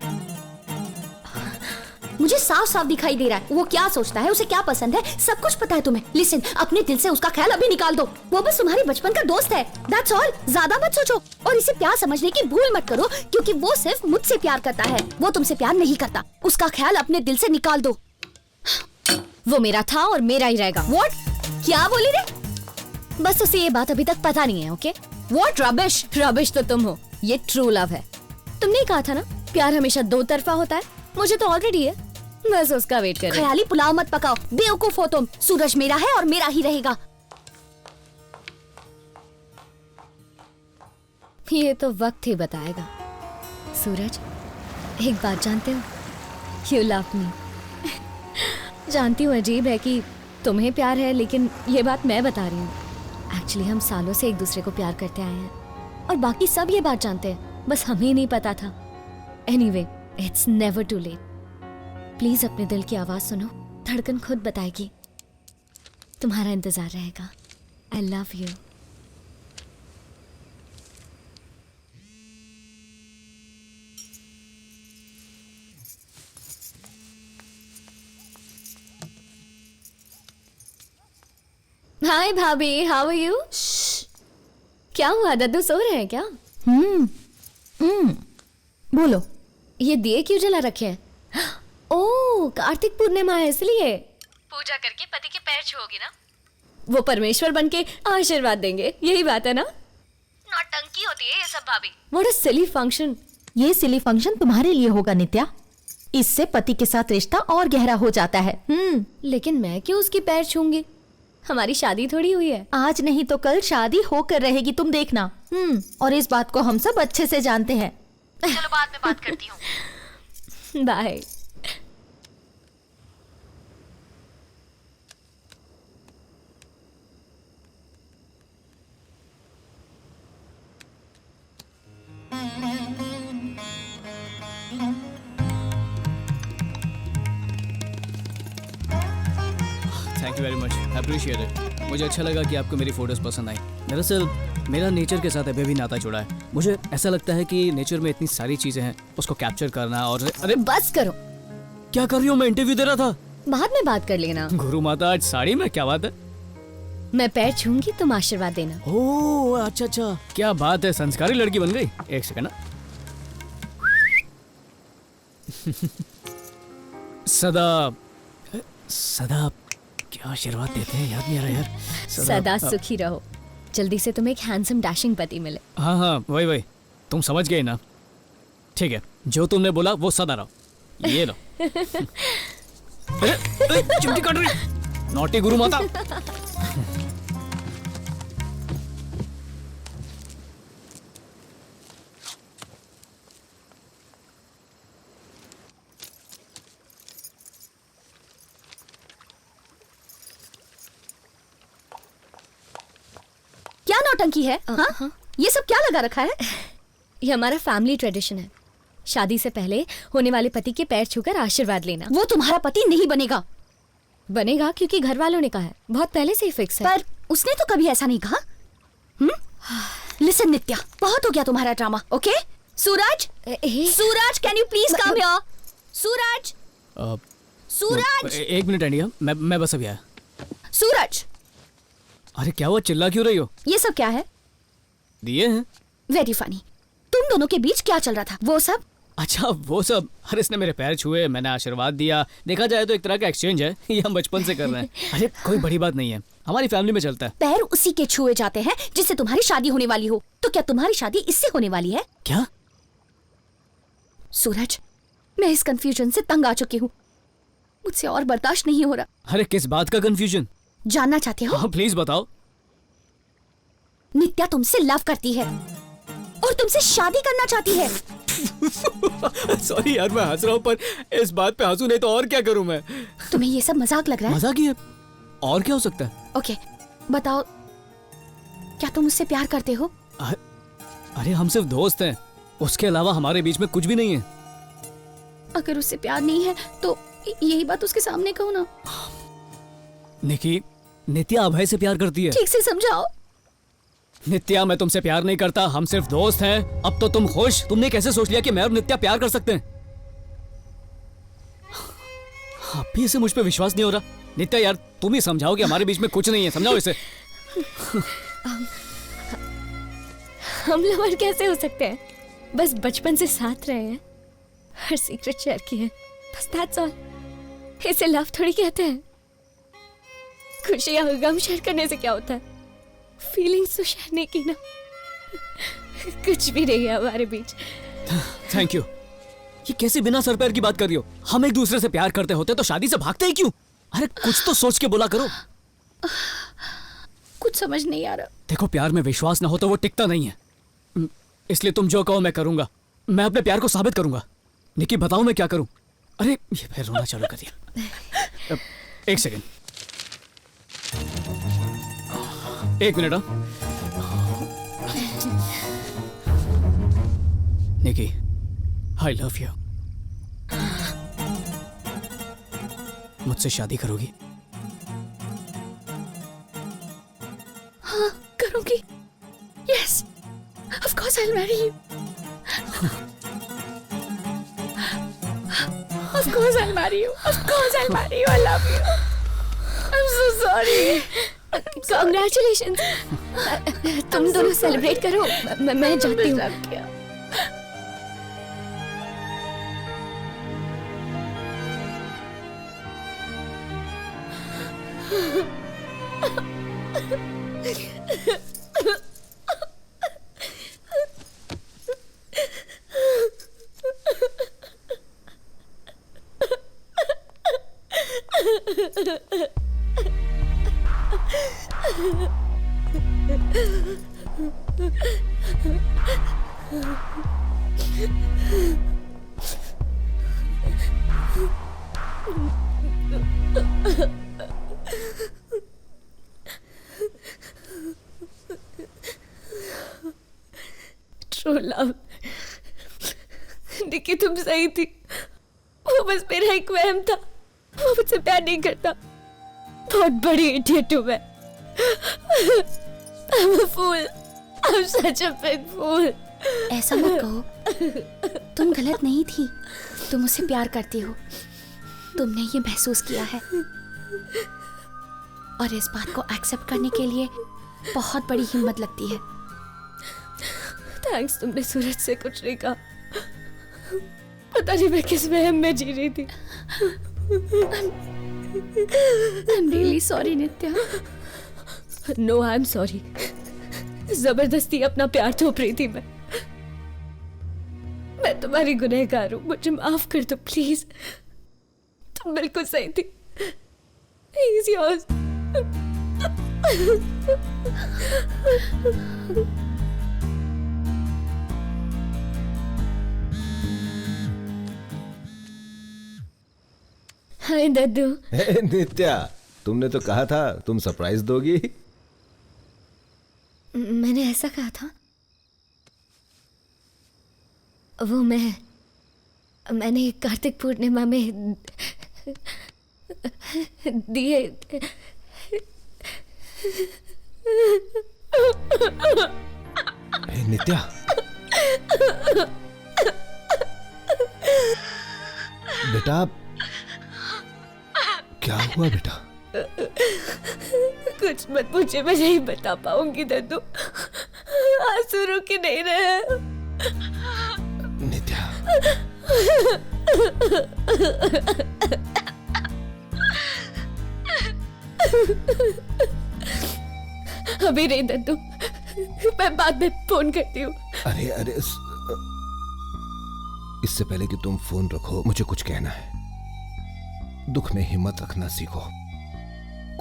मुझे साफ साफ दिखाई दे रहा है वो क्या सोचता है, उसे क्या पसंद है, सब कुछ पता है तुम्हें। लिसन, अपने दिल से उसका ख्याल अभी निकाल दो। वो बस तुम्हारे बचपन का दोस्त है, दैट्स ऑल। ज्यादा मत सोचो और इसे प्यार समझने की भूल मत करो, क्योंकि वो सिर्फ मुझसे प्यार करता है, वो तुमसे प्यार नहीं करता। उसका ख्याल अपने दिल से निकाल दो। वो मेरा था और मेरा ही रहेगा। व्हाट? क्या बोली रे? बस उसे ये बात अभी तक पता नहीं है, ओके? What rubbish? रबिश तो तुम हो, ये ट्रू लव है। तुमने कहा था ना प्यार हमेशा 2 तरफा होता है, मुझे तो ऑलरेडी है, बस उसका वेट कर। ख्याली पुलाव मत पकाओ, बेवकूफ हो तुम। सूरज मेरा है और मेरा ही रहेगा। ये तो वक्त ही बताएगा। सूरज, एक बात जानते हो, यू लव मी। जानती हूँ अजीब है कि तुम्हें प्यार है, लेकिन ये बात मैं बता रही हूँ। एक्चुअली हम सालों से एक दूसरे को प्यार करते आए हैं, और बाकी सब ये बात जानते हैं, बस हमें नहीं पता था। Anyway, it's never too late. Please अपने दिल की आवाज सुनो, धड़कन खुद बताएगी। तुम्हारा इंतजार रहेगा। आई लव यू। हाय भाभी, हाउ आर यू? क्या हुआ, दद्दू सो रहे हैं क्या? बोलो। ये दिए क्यों जला रखे हैं? ओह, कार्तिक पूर्णिमा है इसलिए। पूजा करके पति के पैर छूओगी ना? वो परमेश्वर बनके आशीर्वाद देंगे, यही बात है ना? नौटंकी होती है ये सब भाभी। What a silly function. ये सिली फंक्शन तुम्हारे लिए होगा नित्या, इससे पति के साथ रिश्ता और गहरा हो जाता है। लेकिन मैं क्यों उसके पैर छूंगी? हमारी शादी थोड़ी हुई है। आज नहीं तो कल शादी होकर रहेगी, तुम देखना। और इस बात को हम सब अच्छे से जानते हैं। चलो बाद में बात करती हूँ। Bye. Thank you very much, appreciate it. मुझे अच्छा लगा कि आपको मेरी फोटोज पसंद आई। दरअसल मेरा नेचर के साथ अभी भी नाता जुड़ा है। मुझे ऐसा लगता है कि नेचर में इतनी सारी चीजें हैं, उसको कैप्चर करना। और अरे बस करो। क्या कर रही हूँ? मैं इंटरव्यू दे रहा था। बाद में बात कर लेना। गुरु माता, आज साड़ी में क्या बात है? मैं पैर छूंगी, तुम आशीर्वाद देना। ओह अच्छा अच्छा, क्या बात है, संस्कारी लड़की बन गई। एक सेकंड ना। सदा सदा क्या आशीर्वाद देते हैं, याद नहीं आ रहा यार। सदा सुखी रहो, जल्दी से तुम्हें एक हैंडसम डैशिंग पति मिले। हाँ हाँ, वही तुम समझ गए ना? ठीक है, जो तुमने बोला वो सदा रहो। ये लो। चिमटी काट रही, नॉटी गुरु माता। क्या नौटंकी है? हाँ? ये सब क्या लगा रखा है? ये हमारा फैमिली ट्रेडिशन है, शादी से पहले होने वाले पति के पैर छूकर आशीर्वाद लेना। वो तुम्हारा पति नहीं बनेगा। बनेगा क्योंकि घर वालों ने कहा है, बहुत पहले से ही फिक्स है। पर उसने तो कभी ऐसा नहीं कहा। लिसन नित्या, बहुत हो गया तुम्हारा drama, okay? Suraj, Suraj, can you please come here? Suraj, uh, Suraj, एक मिनट इंडिया, मैं बस अभी आया। सूरज, अरे क्या हुआ, चिल्ला क्यों रही हो? ये सब क्या है? दिए हैं। Very funny. तुम दोनों के बीच क्या चल रहा था? वो सब? अच्छा वो सब, अरे इसने मेरे पैर छुए, मैंने आशीर्वाद दिया। देखा जाए तो एक तरह का एक्सचेंज है, ये हम बचपन से कर रहे हैं। अरे कोई बड़ी बात नहीं है, हमारी फैमिली में चलता है। पैर उसी के छुए जाते हैं जिससे तुम्हारी शादी होने वाली हो। तो क्या तुम्हारी शादी इससे होने वाली है? क्या? सूरज, मैं इस कंफ्यूजन से तंग आ चुकी हूँ, मुझसे और बर्दाश्त नहीं हो रहा। अरे किस बात का कंफ्यूजन? जानना चाहते हो? हाँ प्लीज बताओ। नित्या तुमसे लव करती है और तुमसे शादी करना चाहती है। सॉरी यार, मैं हंस रहा हूँ, पर इस बात पे हंसू नहीं तो और क्या करूँ मैं? तुम्हें ये सब मजाक लग रहा है? मजाक ही है, और क्या हो सकता है? ओके बताओ, क्या तुम मुझसे प्यार करते हो? अरे हम सिर्फ दोस्त हैं, उसके अलावा हमारे बीच में कुछ भी नहीं है। अगर उससे प्यार नहीं है तो यही बात उसके सामने कहो ना। निकी, नित्या अभय से प्यार करती है। ठीक से समझाओ। नित्या, मैं तुमसे प्यार नहीं करता, हम सिर्फ दोस्त हैं। अब तो तुम खुश? तुमने कैसे सोच लिया कि मैं और नित्या प्यार कर सकते हैं? अब भी इसे मुझ पे विश्वास नहीं हो रहा। नित्या यार, तुम ही समझाओ कि हमारे बीच में कुछ नहीं है, समझाओ इसे। हम लवर कैसे हो सकते हैं? बस बचपन से साथ रहे हैं, हर सीक्रेट शेयर किए हैं, बस दैट्स ऑल। इसे लव थोड़ी कहते हैं। खुशी या गम शेयर करने से क्या होता है? फीलिंग्स तो शेयर नहीं की ना। कुछ भी नहीं है हमारे बीच। Thank you. ये कैसे बिना सर पैर की बात कर रही हो? हम एक दूसरे से प्यार करते होते तो शादी से भागते ही क्यों? अरे कुछ तो सोच के बोला करो। कुछ समझ नहीं आ रहा। देखो, प्यार में विश्वास ना हो तो वो टिकता नहीं है, इसलिए तुम जो कहो मैं करूंगा। मैं अपने प्यार को साबित करूंगा। निकी बताओ मैं क्या करूं? अरे ये फिर रोना चालू कर दिया। एक सेकेंड, एक minute. Nikki, I love you. मुझसे शादी करोगी? हाँ करूंगी। Yes, of course I will marry you. Of course I'll marry you. Of course I'll marry you. I love you. I'm so sorry. Congratulations. तुम दोनों सेलिब्रेट करो। मैं जाती हूँ। True love. निकी तुम सही थी, वो बस मेरा एक वहम था। वो मुझसे प्यार नहीं करता। बहुत बड़ी इडियट हूँ मैं। I'm a fool. I'm such a big fool. ऐसा मत कहो, तुम गलत नहीं थी। तुम मुझसे प्यार करती हो, तुमने ये महसूस किया है, और इस बात को एक्सेप्ट करने के लिए बहुत बड़ी हिम्मत लगती है। थैंक्स, तुमने सूरज से कुछ नहीं कहा। पता नहीं मैं किस वहम में जी रही थी। I'm really sorry Nitya. No, I'm sorry. जबरदस्ती अपना प्यार थोप रही थी मैं तुम्हारी गुनहगार हूँ, मुझे माफ कर दो प्लीज। तुम बिल्कुल सही थी। He's yours. हाय दद्दू। नित्या, तुमने तो कहा था तुम सरप्राइज दोगी। मैंने ऐसा कहा था? वो मैंने कार्तिक पूर्णिमा में दिए। नित्या, बेटा क्या हुआ बेटा? कुछ मत पूछे, मैं नहीं बता पाऊंगी दद्दू। आंसू रुक ही नहीं रहे। नित्या अभी नहीं दद्दू, मैं बाद में फोन करती हूँ। अरे अरे इससे पहले कि तुम फोन रखो, मुझे कुछ कहना है। दुख में हिम्मत रखना सीखो,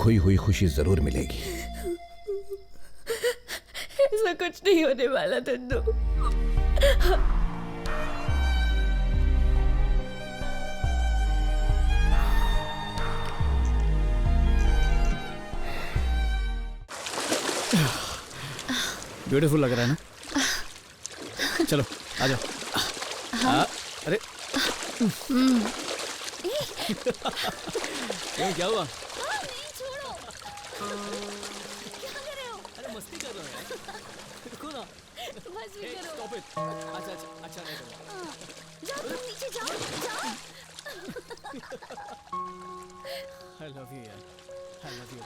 खोई हुई खुशी जरूर मिलेगी। ऐसा कुछ नहीं होने वाला दद्दू। ब्यूटीफुल लग रहा है ना? चलो आ जाओ। अरे क्या हुआ? अरे मस्ती कर रहे हो यार, रुको ना। Stop it. अच्छा नहीं करो। जाओ तुम नीचे जाओ। I love you यार, I love you.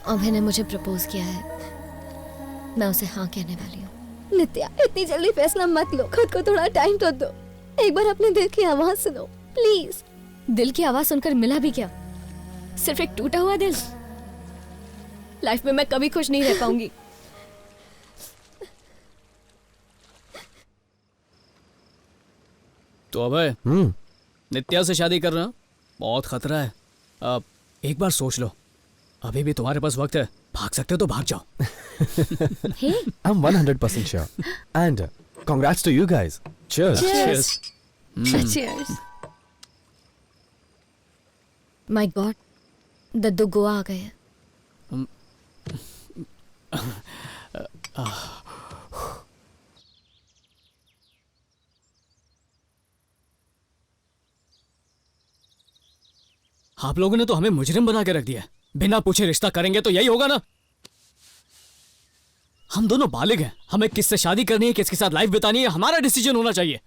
अभय ने मुझे प्रपोज किया है, मैं उसे हाँ कहने वाली हूँ। नित्या, इतनी जल्दी फैसला मत लो, खुद को थोड़ा टाइम तो दो। एक बार अपने दिल की आवाज सुनो प्लीज। दिल की आवाज सुनकर मिला भी क्या? सिर्फ एक टूटा हुआ दिल। लाइफ में मैं कभी खुश नहीं रह पाऊंगी। तो अभय, नित्या से शादी कर रहा हूँ, बहुत खतरा है। अब एक बार सोच लो, अभी भी तुम्हारे पास वक्त है, भाग सकते हो तो भाग जाओ। I'm 100% sure. And congrats to you guys. Cheers. Cheers. Cheers. My God, दद्दू गोवा आ गए हैं। आप लोगों ने तो हमें मुजरिम बना के रख दिया। बिना पूछे रिश्ता करेंगे तो यही होगा ना? हम दोनों बालिग हैं, हमें किससे शादी करनी है, किसके साथ लाइफ बितानी है, हमारा डिसीजन होना चाहिए।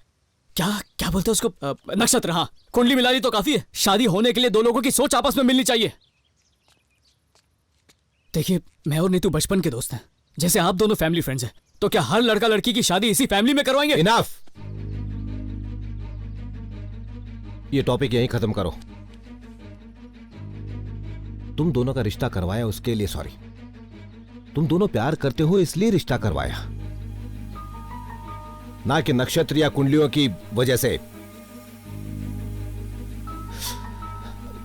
क्या क्या बोलते हैं उसको? नक्षत्र। हाँ, कुंडली मिलानी तो काफी है, शादी होने के लिए दो लोगों की सोच आपस में मिलनी चाहिए। देखिए, मैं और नीतू बचपन के दोस्त हैं, जैसे आप दोनों फैमिली फ्रेंड्स हैं, तो क्या हर लड़का लड़की की शादी इसी फैमिली में करवाएंगे? इनफ। ये टॉपिक यहीं खत्म करो। तुम दोनों का रिश्ता करवाया उसके लिए सॉरी। तुम दोनों प्यार करते हो इसलिए रिश्ता करवाया, ना कि नक्षत्र या कुंडलियों की वजह से।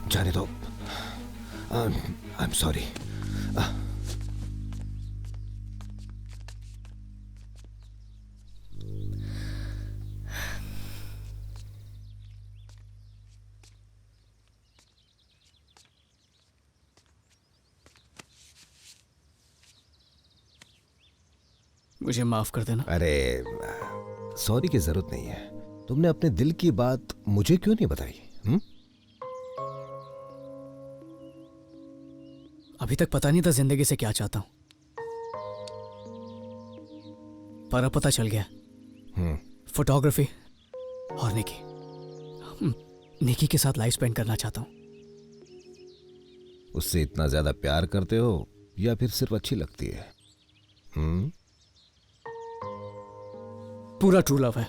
जाने दो। आई एम सॉरी। मुझे माफ कर देना। अरे सॉरी की जरूरत नहीं है। तुमने अपने दिल की बात मुझे क्यों नहीं बताई? अभी तक पता नहीं था जिंदगी से क्या चाहता हूं, पर अब पता चल गया। फोटोग्राफी और निकी के साथ लाइफ स्पेंड करना चाहता हूं। उससे इतना ज्यादा प्यार करते हो या फिर सिर्फ अच्छी लगती है? पूरा ट्रू लव है,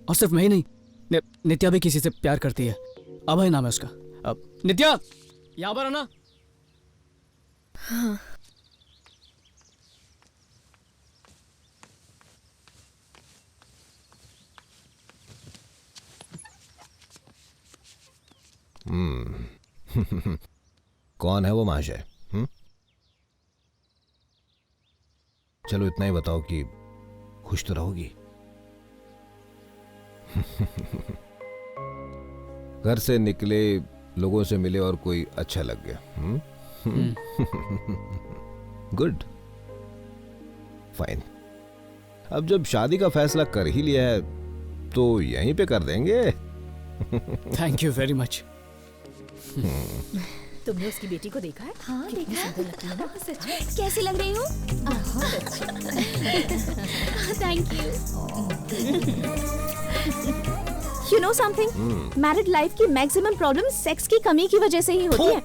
और सिर्फ मैं ही नहीं, नित्या भी किसी से प्यार करती है। अभय नाम है उसका। अब नित्या यहां पर आना। हाँ। कौन है वो महाशय? चलो इतना ही बताओ कि खुश तो रहोगी। घर से निकले, लोगों से मिले और कोई अच्छा लग गया। Good, fine. अब जब शादी का फैसला कर ही लिया है तो यहीं पे कर देंगे। Thank you very much. तुमने उसकी बेटी को देखा है? हाँ, कितनी देखा है। सुंदर लगती है ना? सच में। कैसी लग रही हूँ? बहुत अच्छी। Thank you. You know something, married life की मैक्सिमम प्रॉब्लम सेक्स की कमी की वजह से ही होती है।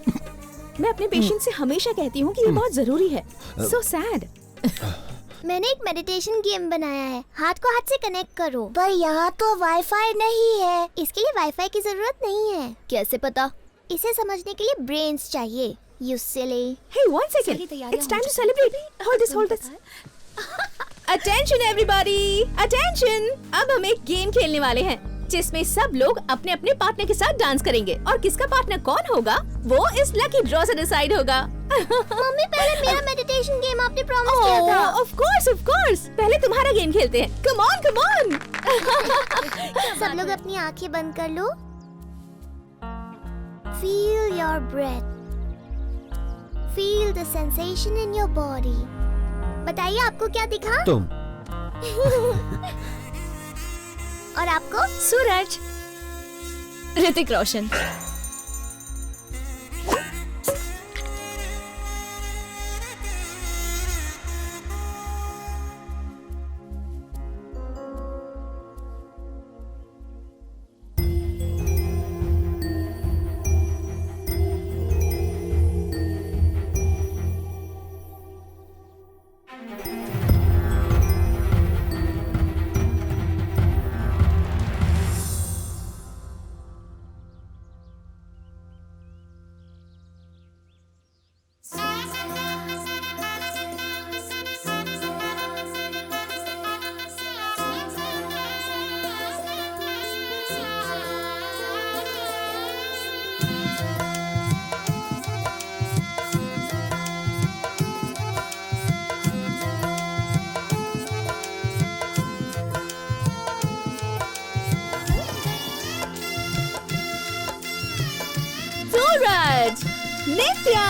मैं अपने पेशेंट से हमेशा कहती हूँ कि ये बहुत जरूरी है। So sad. मैंने एक मेडिटेशन गेम बनाया है, हाथ को हाथ से कनेक्ट करो। पर यहाँ तो वाईफाई नहीं है। इसके लिए वाईफाई की जरूरत नहीं है। कैसे पता? इसे समझने के लिए ब्रेन्स चाहिए। You silly. Hey, 1 second. It's time to celebrate. Hold this. Attention everybody. Attention. अब हम एक गेम खेलने वाले हैं जिसमें सब लोग अपने अपने पार्टनर के साथ डांस करेंगे और किसका पार्टनर कौन होगा वो इस लकी ड्रॉ से डिसाइड होगा। मम्मी पहले मेरा मेडिटेशन गेम आपने प्रॉमिस किया था। Of course. पहले तुम्हारा गेम खेलते हैं। Come on. सब लोग अपनी आंखें बंद कर लो। Feel your breath. Feel the sensation in your body. बताइए आपको क्या दिखा? तुम। और आपको? सूरज। ऋतिक रोशन। सूरज, नित्या।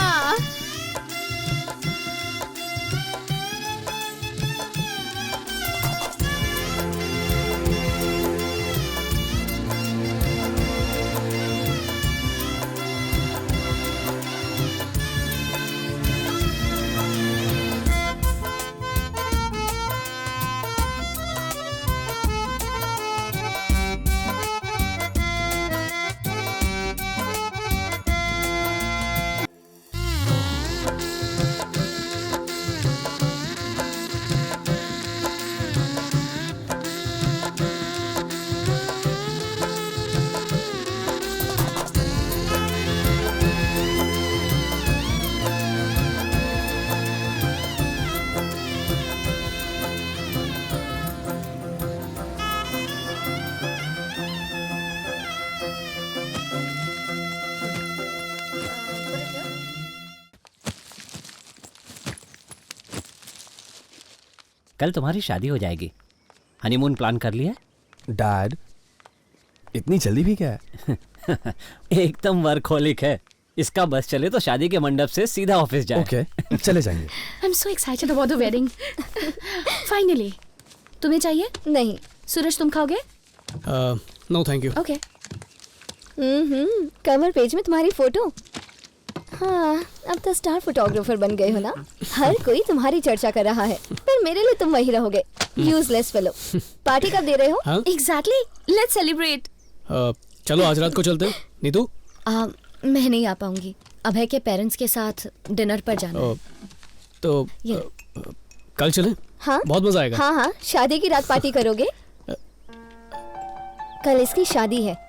कल तुम्हारी शादी हो जाएगी। हनीमून प्लान कर लिया? डैड, इतनी जल्दी भी क्या है? एकदम वर्कहोलिक है। इसका बस चले तो शादी के मंडप से सीधा ऑफिस जाए। ओके, चले जाएंगे। I'm so excited about the wedding. Finally. तुम्हें चाहिए? नहीं। सूरज तुम खाओगे? No thank you. Okay. Cover page में तुम्हारी फोटो। हाँ, अब तो स्टार फोटोग्राफर बन गए हो ना। हर कोई तुम्हारी चर्चा कर रहा है, पर मेरे लिए तुम वही रहोगे, यूजलेस फेलो। पार्टी कब दे रहे हो? Exactly, let's celebrate. चलो आज रात को चलते हैं। नीतू? मैं नहीं आ पाऊंगी, अभय के पेरेंट्स के साथ डिनर पर जाना है। तो कल चलें? हाँ, बहुत मजा आएगा। हाँ, शादी की रात पार्टी करोगे? कल इसकी शादी है।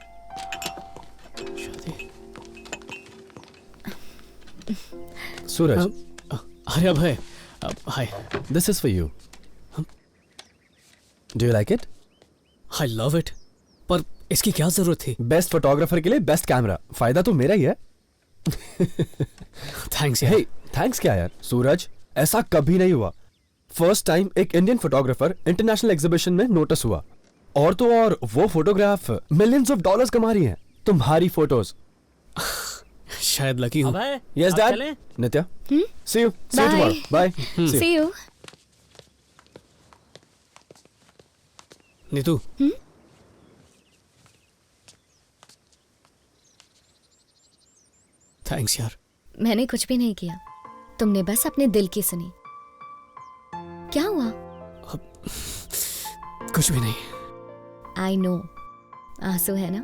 सूरज। अरे अभय, हाय। This is for you. Do you like it? I love it. पर इसकी क्या जरूरत थी? बेस्ट फोटोग्राफर के लिए बेस्ट कैमरा, फायदा तो मेरा ही है। थैंक्स यार। Hey, थैंक्स क्या यार? सूरज, ऐसा कभी नहीं हुआ। फर्स्ट टाइम एक इंडियन फोटोग्राफर इंटरनेशनल एग्जीबिशन में नोटिस हुआ। और तो और वो फोटोग्राफ मिलियंस ऑफ डॉलर्स कमा रही हैं। तुम्हारी फोटोज। शायद लकी हूँ। Yes dad. Nitya, see you tomorrow. Bye. See you. Neetu, thanks यार। मैंने कुछ भी नहीं किया, तुमने बस अपने दिल की सुनी। क्या हुआ? कुछ भी नहीं। आई नो, आंसू है ना?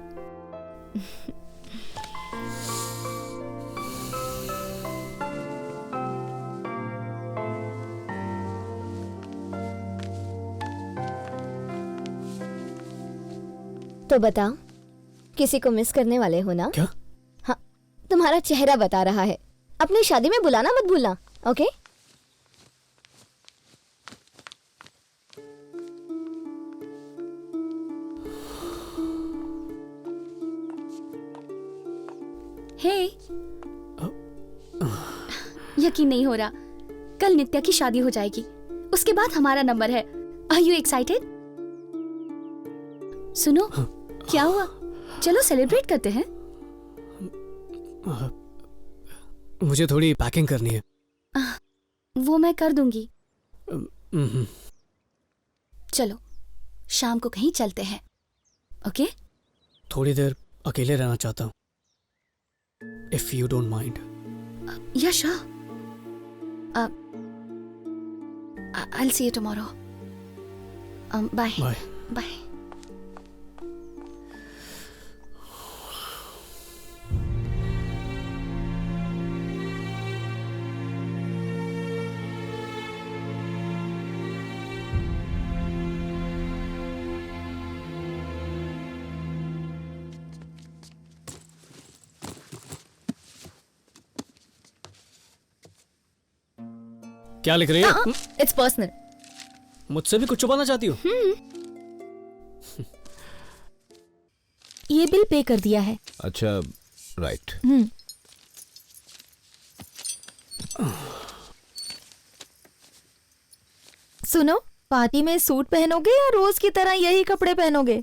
तो बताओ, किसी को मिस करने वाले हो ना? क्या? हाँ, तुम्हारा चेहरा बता रहा है। अपनी शादी में बुलाना मत भूलना, ओके? हे, यकीन नहीं हो रहा, कल नित्या की शादी हो जाएगी, उसके बाद हमारा नंबर है। Are you excited? सुनो, क्या हुआ? चलो सेलिब्रेट करते हैं। मुझे थोड़ी पैकिंग करनी है। वो मैं कर दूंगी। चलो शाम को कहीं चलते हैं, ओके? थोड़ी देर अकेले रहना चाहता हूँ, if you don't mind. Yash, I'll see you tomorrow. Bye. Bye. Bye. क्या लिख रही है? It's personal. मुझसे भी कुछ छुपाना चाहती हो? ये बिल पे कर दिया है। अच्छा, राइट। सुनो, पार्टी में सूट पहनोगे या रोज की तरह यही कपड़े पहनोगे?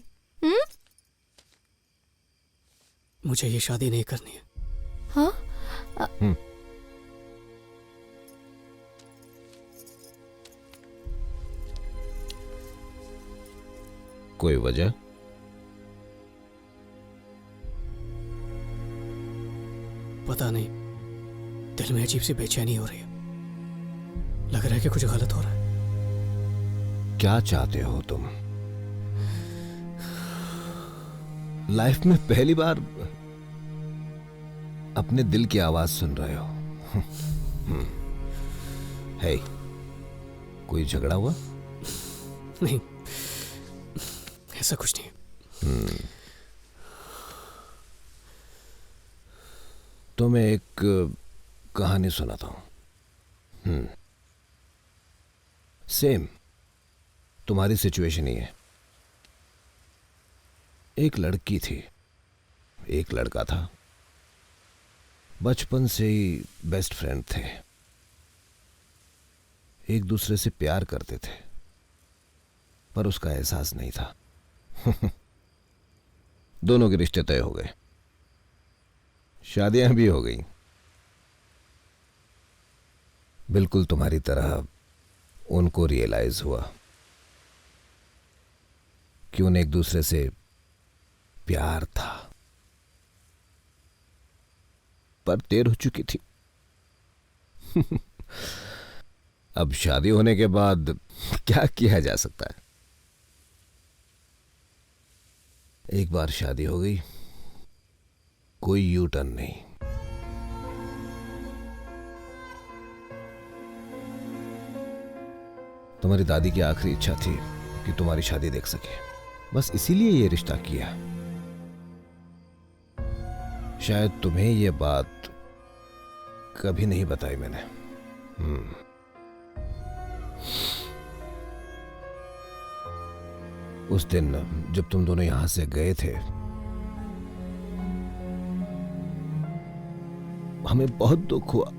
मुझे ये शादी नहीं करनी है। हाँ? कोई वजह? पता नहीं, दिल में अजीब सी बेचैनी हो रही है। लग रहा है कि कुछ गलत हो रहा है। क्या चाहते हो तुम? लाइफ में पहली बार अपने दिल की आवाज सुन रहे हो। है, कोई झगड़ा हुआ? नहीं, ऐसा कुछ नहीं। तो मैं एक कहानी सुनाता हूं। सेम तुम्हारी सिचुएशन ही है। एक लड़की थी, एक लड़का था, बचपन से ही बेस्ट फ्रेंड थे, एक दूसरे से प्यार करते थे, पर उसका एहसास नहीं था। दोनों के रिश्ते तय हो गए, शादियां भी हो गई। बिल्कुल तुम्हारी तरह उनको रियलाइज हुआ कि उन्हें एक दूसरे से प्यार था, पर देर हो चुकी थी। अब शादी होने के बाद क्या किया जा सकता है? एक बार शादी हो गई, कोई यू टर्न नहीं। तुम्हारी दादी की आखिरी इच्छा थी कि तुम्हारी शादी देख सके, बस इसीलिए ये रिश्ता किया। शायद तुम्हें ये बात कभी नहीं बताई मैंने। उस दिन जब तुम दोनों यहां से गए थे, हमें बहुत दुख हुआ।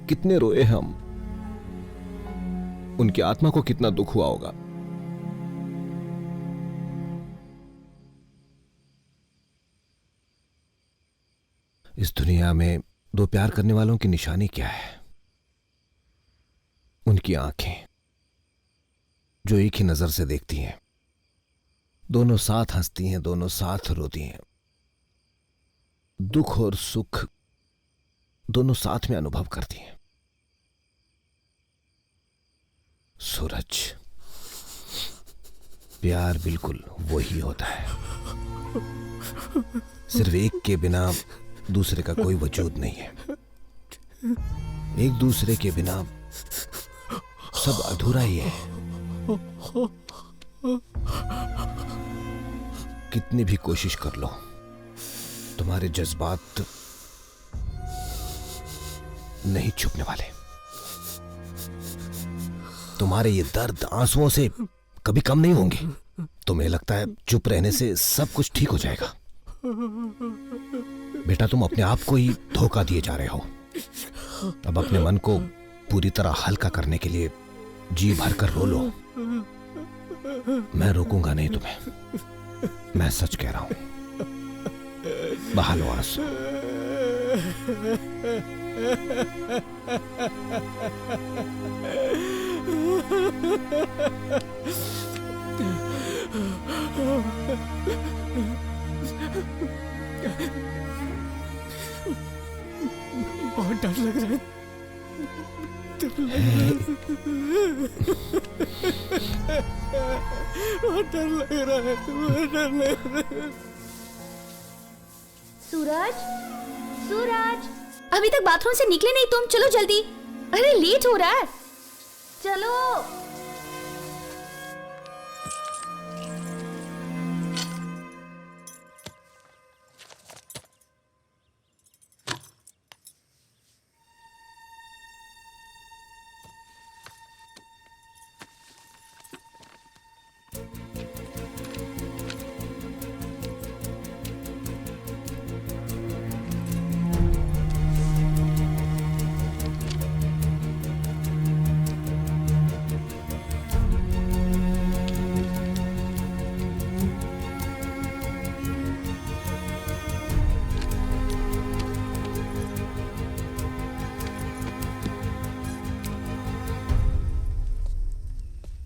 कितने रोए हम, उनकी आत्मा को कितना दुख हुआ होगा। इस दुनिया में दो प्यार करने वालों की निशानी क्या है? उनकी आंखें जो एक ही नजर से देखती हैं, दोनों साथ हंसती हैं, दोनों साथ रोती हैं, दुख और सुख दोनों साथ में अनुभव करती हैं। सूरज, प्यार बिल्कुल वही होता है, सिर्फ एक के बिना दूसरे का कोई वजूद नहीं है। एक दूसरे के बिना सब अधूरा ही है। कितनी भी कोशिश कर लो, तुम्हारे जज्बात नहीं छुपने वाले। तुम्हारे ये दर्द आंसुओं से कभी कम नहीं होंगे। तुम्हें लगता है चुप रहने से सब कुछ ठीक हो जाएगा। बेटा, तुम अपने आप को ही धोखा दिए जा रहे हो। अब अपने मन को पूरी तरह हल्का करने के लिए जी भर कर रो लो। मैं रोकूंगा नहीं तुम्हें, मैं सच कह रहा हूं। बहा लो आंसू। बहुत डर लग रहा है। बहुत डर लग रहा है। बहुत डर लग रहा है। सूरज, सूरज, अभी तक बाथरूम से निकले नहीं तुम? चलो जल्दी, अरे लेट हो रहा है। चलो।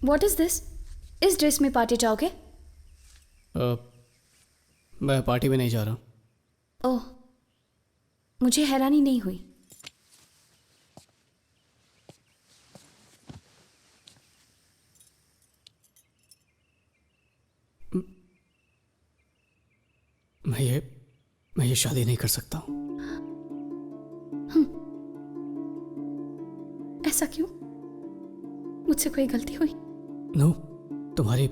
What is this? इस ड्रेस में पार्टी जाओगे? मैं पार्टी में नहीं जा रहा हूँ। ओह, मुझे हैरानी नहीं हुई। मैं ये शादी नहीं कर सकता हूँ। ऐसा क्यों? मुझसे कोई गलती हुई? नो, तुम्हारी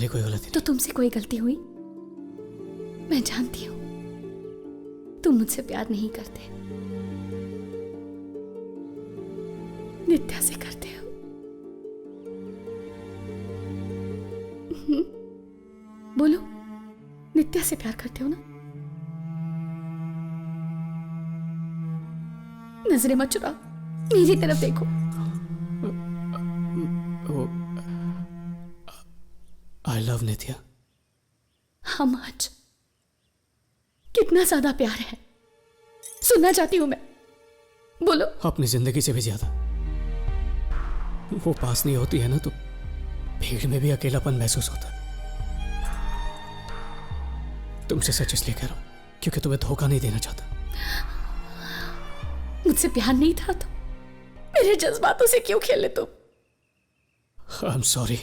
कोई गलती नहीं। तो तुमसे कोई गलती हुई? मैं जानती हूँ तुम मुझसे प्यार नहीं करते, नित्या से करते हो। बोलो, नित्या से प्यार करते हो ना? नजरें मत चुराओ, मेरी तरफ देखो। I love Nitya. How much? कितना ज्यादा प्यार है, सुनना चाहती हूं मैं। बोलो। अपनी जिंदगी से भी ज्यादा। वो पास नहीं होती है ना तो भीड़ में भी अकेलापन महसूस होता। तुमसे सच इसलिए कह रहा हूं क्योंकि तुम्हें धोखा नहीं देना चाहता। मुझसे प्यार नहीं था तो मेरे जज्बातों से क्यों खेले तुम? I'm sorry।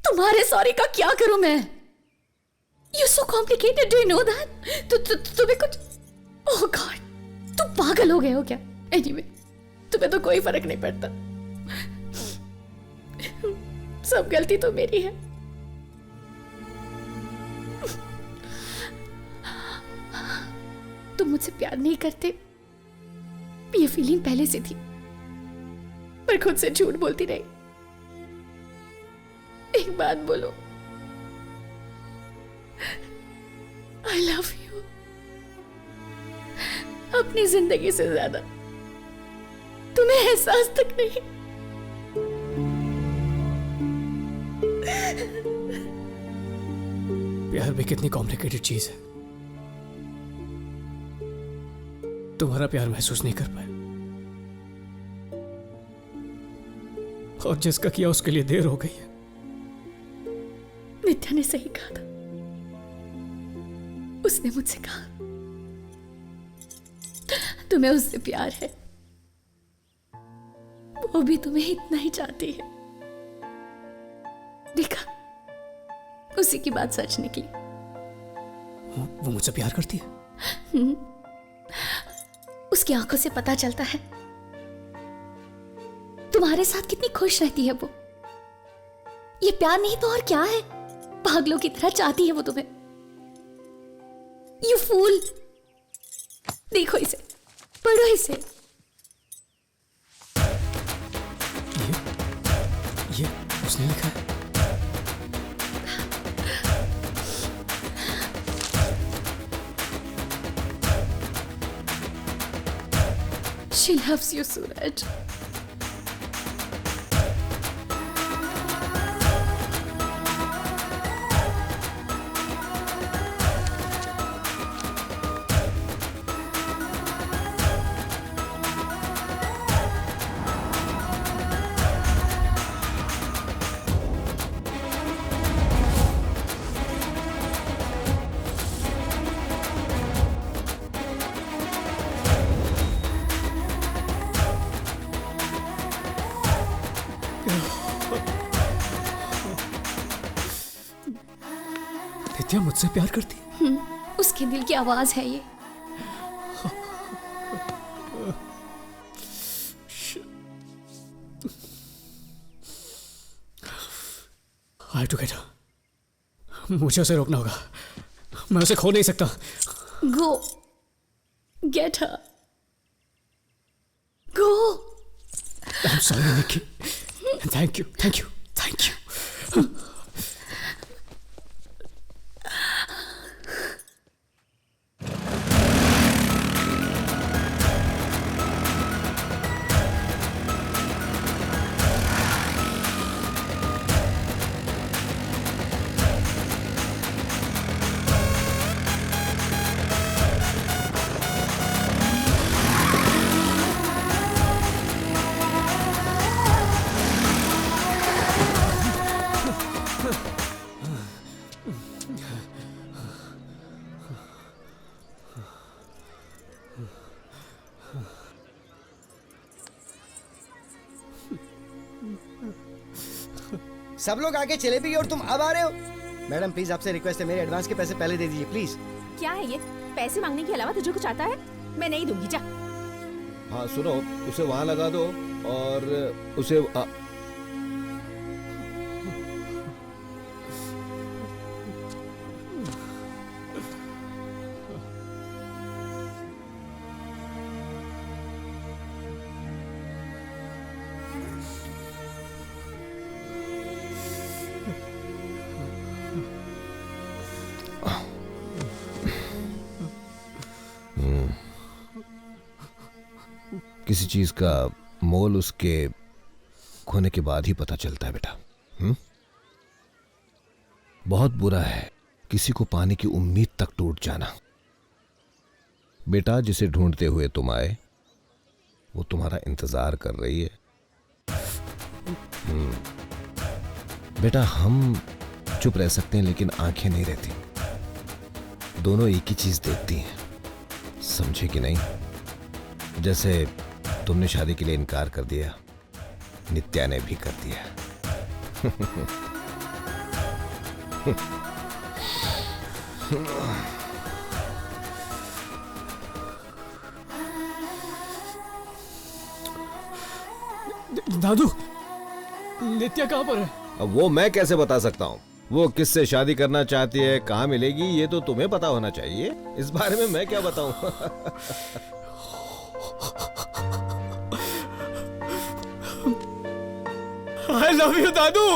तुम्हारे सॉरी का क्या करूं मैं? You're so complicated, do you know that? तुम्हें कुछ, oh God, तुम पागल हो गए हो क्या? Anyway, तुम्हें तो कोई फर्क नहीं पड़ता। सब गलती तो मेरी है। तुम मुझसे प्यार नहीं करते, ये फीलिंग पहले से थी, पर खुद से झूठ बोलती रही। एक बात बोलो, I love you। अपनी जिंदगी से ज्यादा तुम्हें एहसास तक नहीं। प्यार भी कितनी कॉम्प्लिकेटेड चीज है। तुम्हारा प्यार महसूस नहीं कर पाया, और जिसका किया उसके लिए देर हो गई है। नित्या ने सही कहा था। उसने मुझसे कहा तुम्हें उससे प्यार है, वो भी तुम्हें इतना ही चाहती है। देखा, उसी की बात सच निकली। वो मुझसे प्यार करती है? उसकी आंखों से पता चलता है। तुम्हारे साथ कितनी खुश रहती है वो। ये प्यार नहीं तो और क्या है? पागलों की तरह चाहती है वो तुम्हें। You fool. देखो इसे, पढ़ो इसे। ये उसने लिखा है। She loves you, Suraj. नित्या मुझसे प्यार करती है? उसके दिल की आवाज है ये। I have to get her. मुझे उसे रोकना होगा। मैं उसे खो नहीं सकता। Go. Get her. Go. I'm sorry, Nikki. Thank you. Thank you. Thank you. सब लोग आगे चले भी और तुम अब आ रहे हो। मैडम प्लीज आपसे रिक्वेस्ट है, मेरे एडवांस के पैसे पहले दे दीजिए प्लीज। क्या है ये? पैसे मांगने के अलावा तुझे कुछ आता है? मैं नहीं दूंगी, जा। हाँ सुनो, उसे वहां लगा दो और उसे किसी चीज का मोल उसके खोने के बाद ही पता चलता है बेटा। बहुत बुरा है किसी को पाने की उम्मीद तक टूट जाना। बेटा, जिसे ढूंढते हुए तुम आए वो तुम्हारा इंतजार कर रही है। बेटा, हम चुप रह सकते हैं लेकिन आंखें नहीं रहती। दोनों एक ही चीज देखती हैं, समझे कि नहीं? जैसे तुमने शादी के लिए इनकार कर दिया, नित्या ने भी कर दिया। दादू, नित्या कहाँ पर है? अब वो मैं कैसे बता सकता हूँ? वो किससे शादी करना चाहती है, कहाँ मिलेगी, ये तो तुम्हें पता होना चाहिए। इस बारे में मैं क्या बताऊं? I love you, दादू।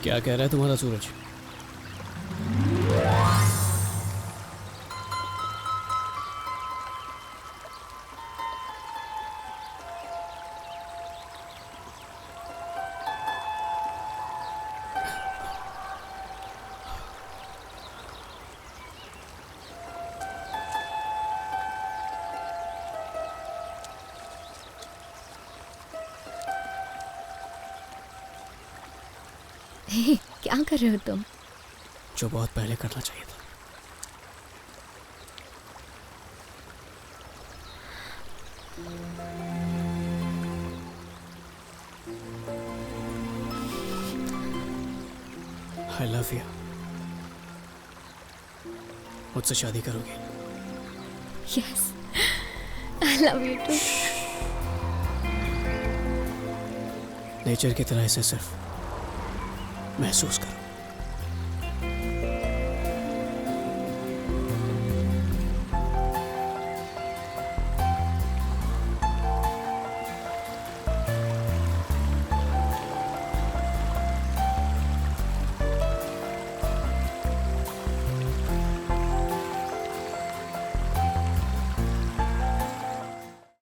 क्या कह रहा है तुम्हारा सूरज? क्या कर रहे हो तुम? जो बहुत पहले करना चाहिए था। I love you. मुझसे शादी करोगे? Yes, I love you too. Nature की तरह इसे सिर्फ महसूस करो।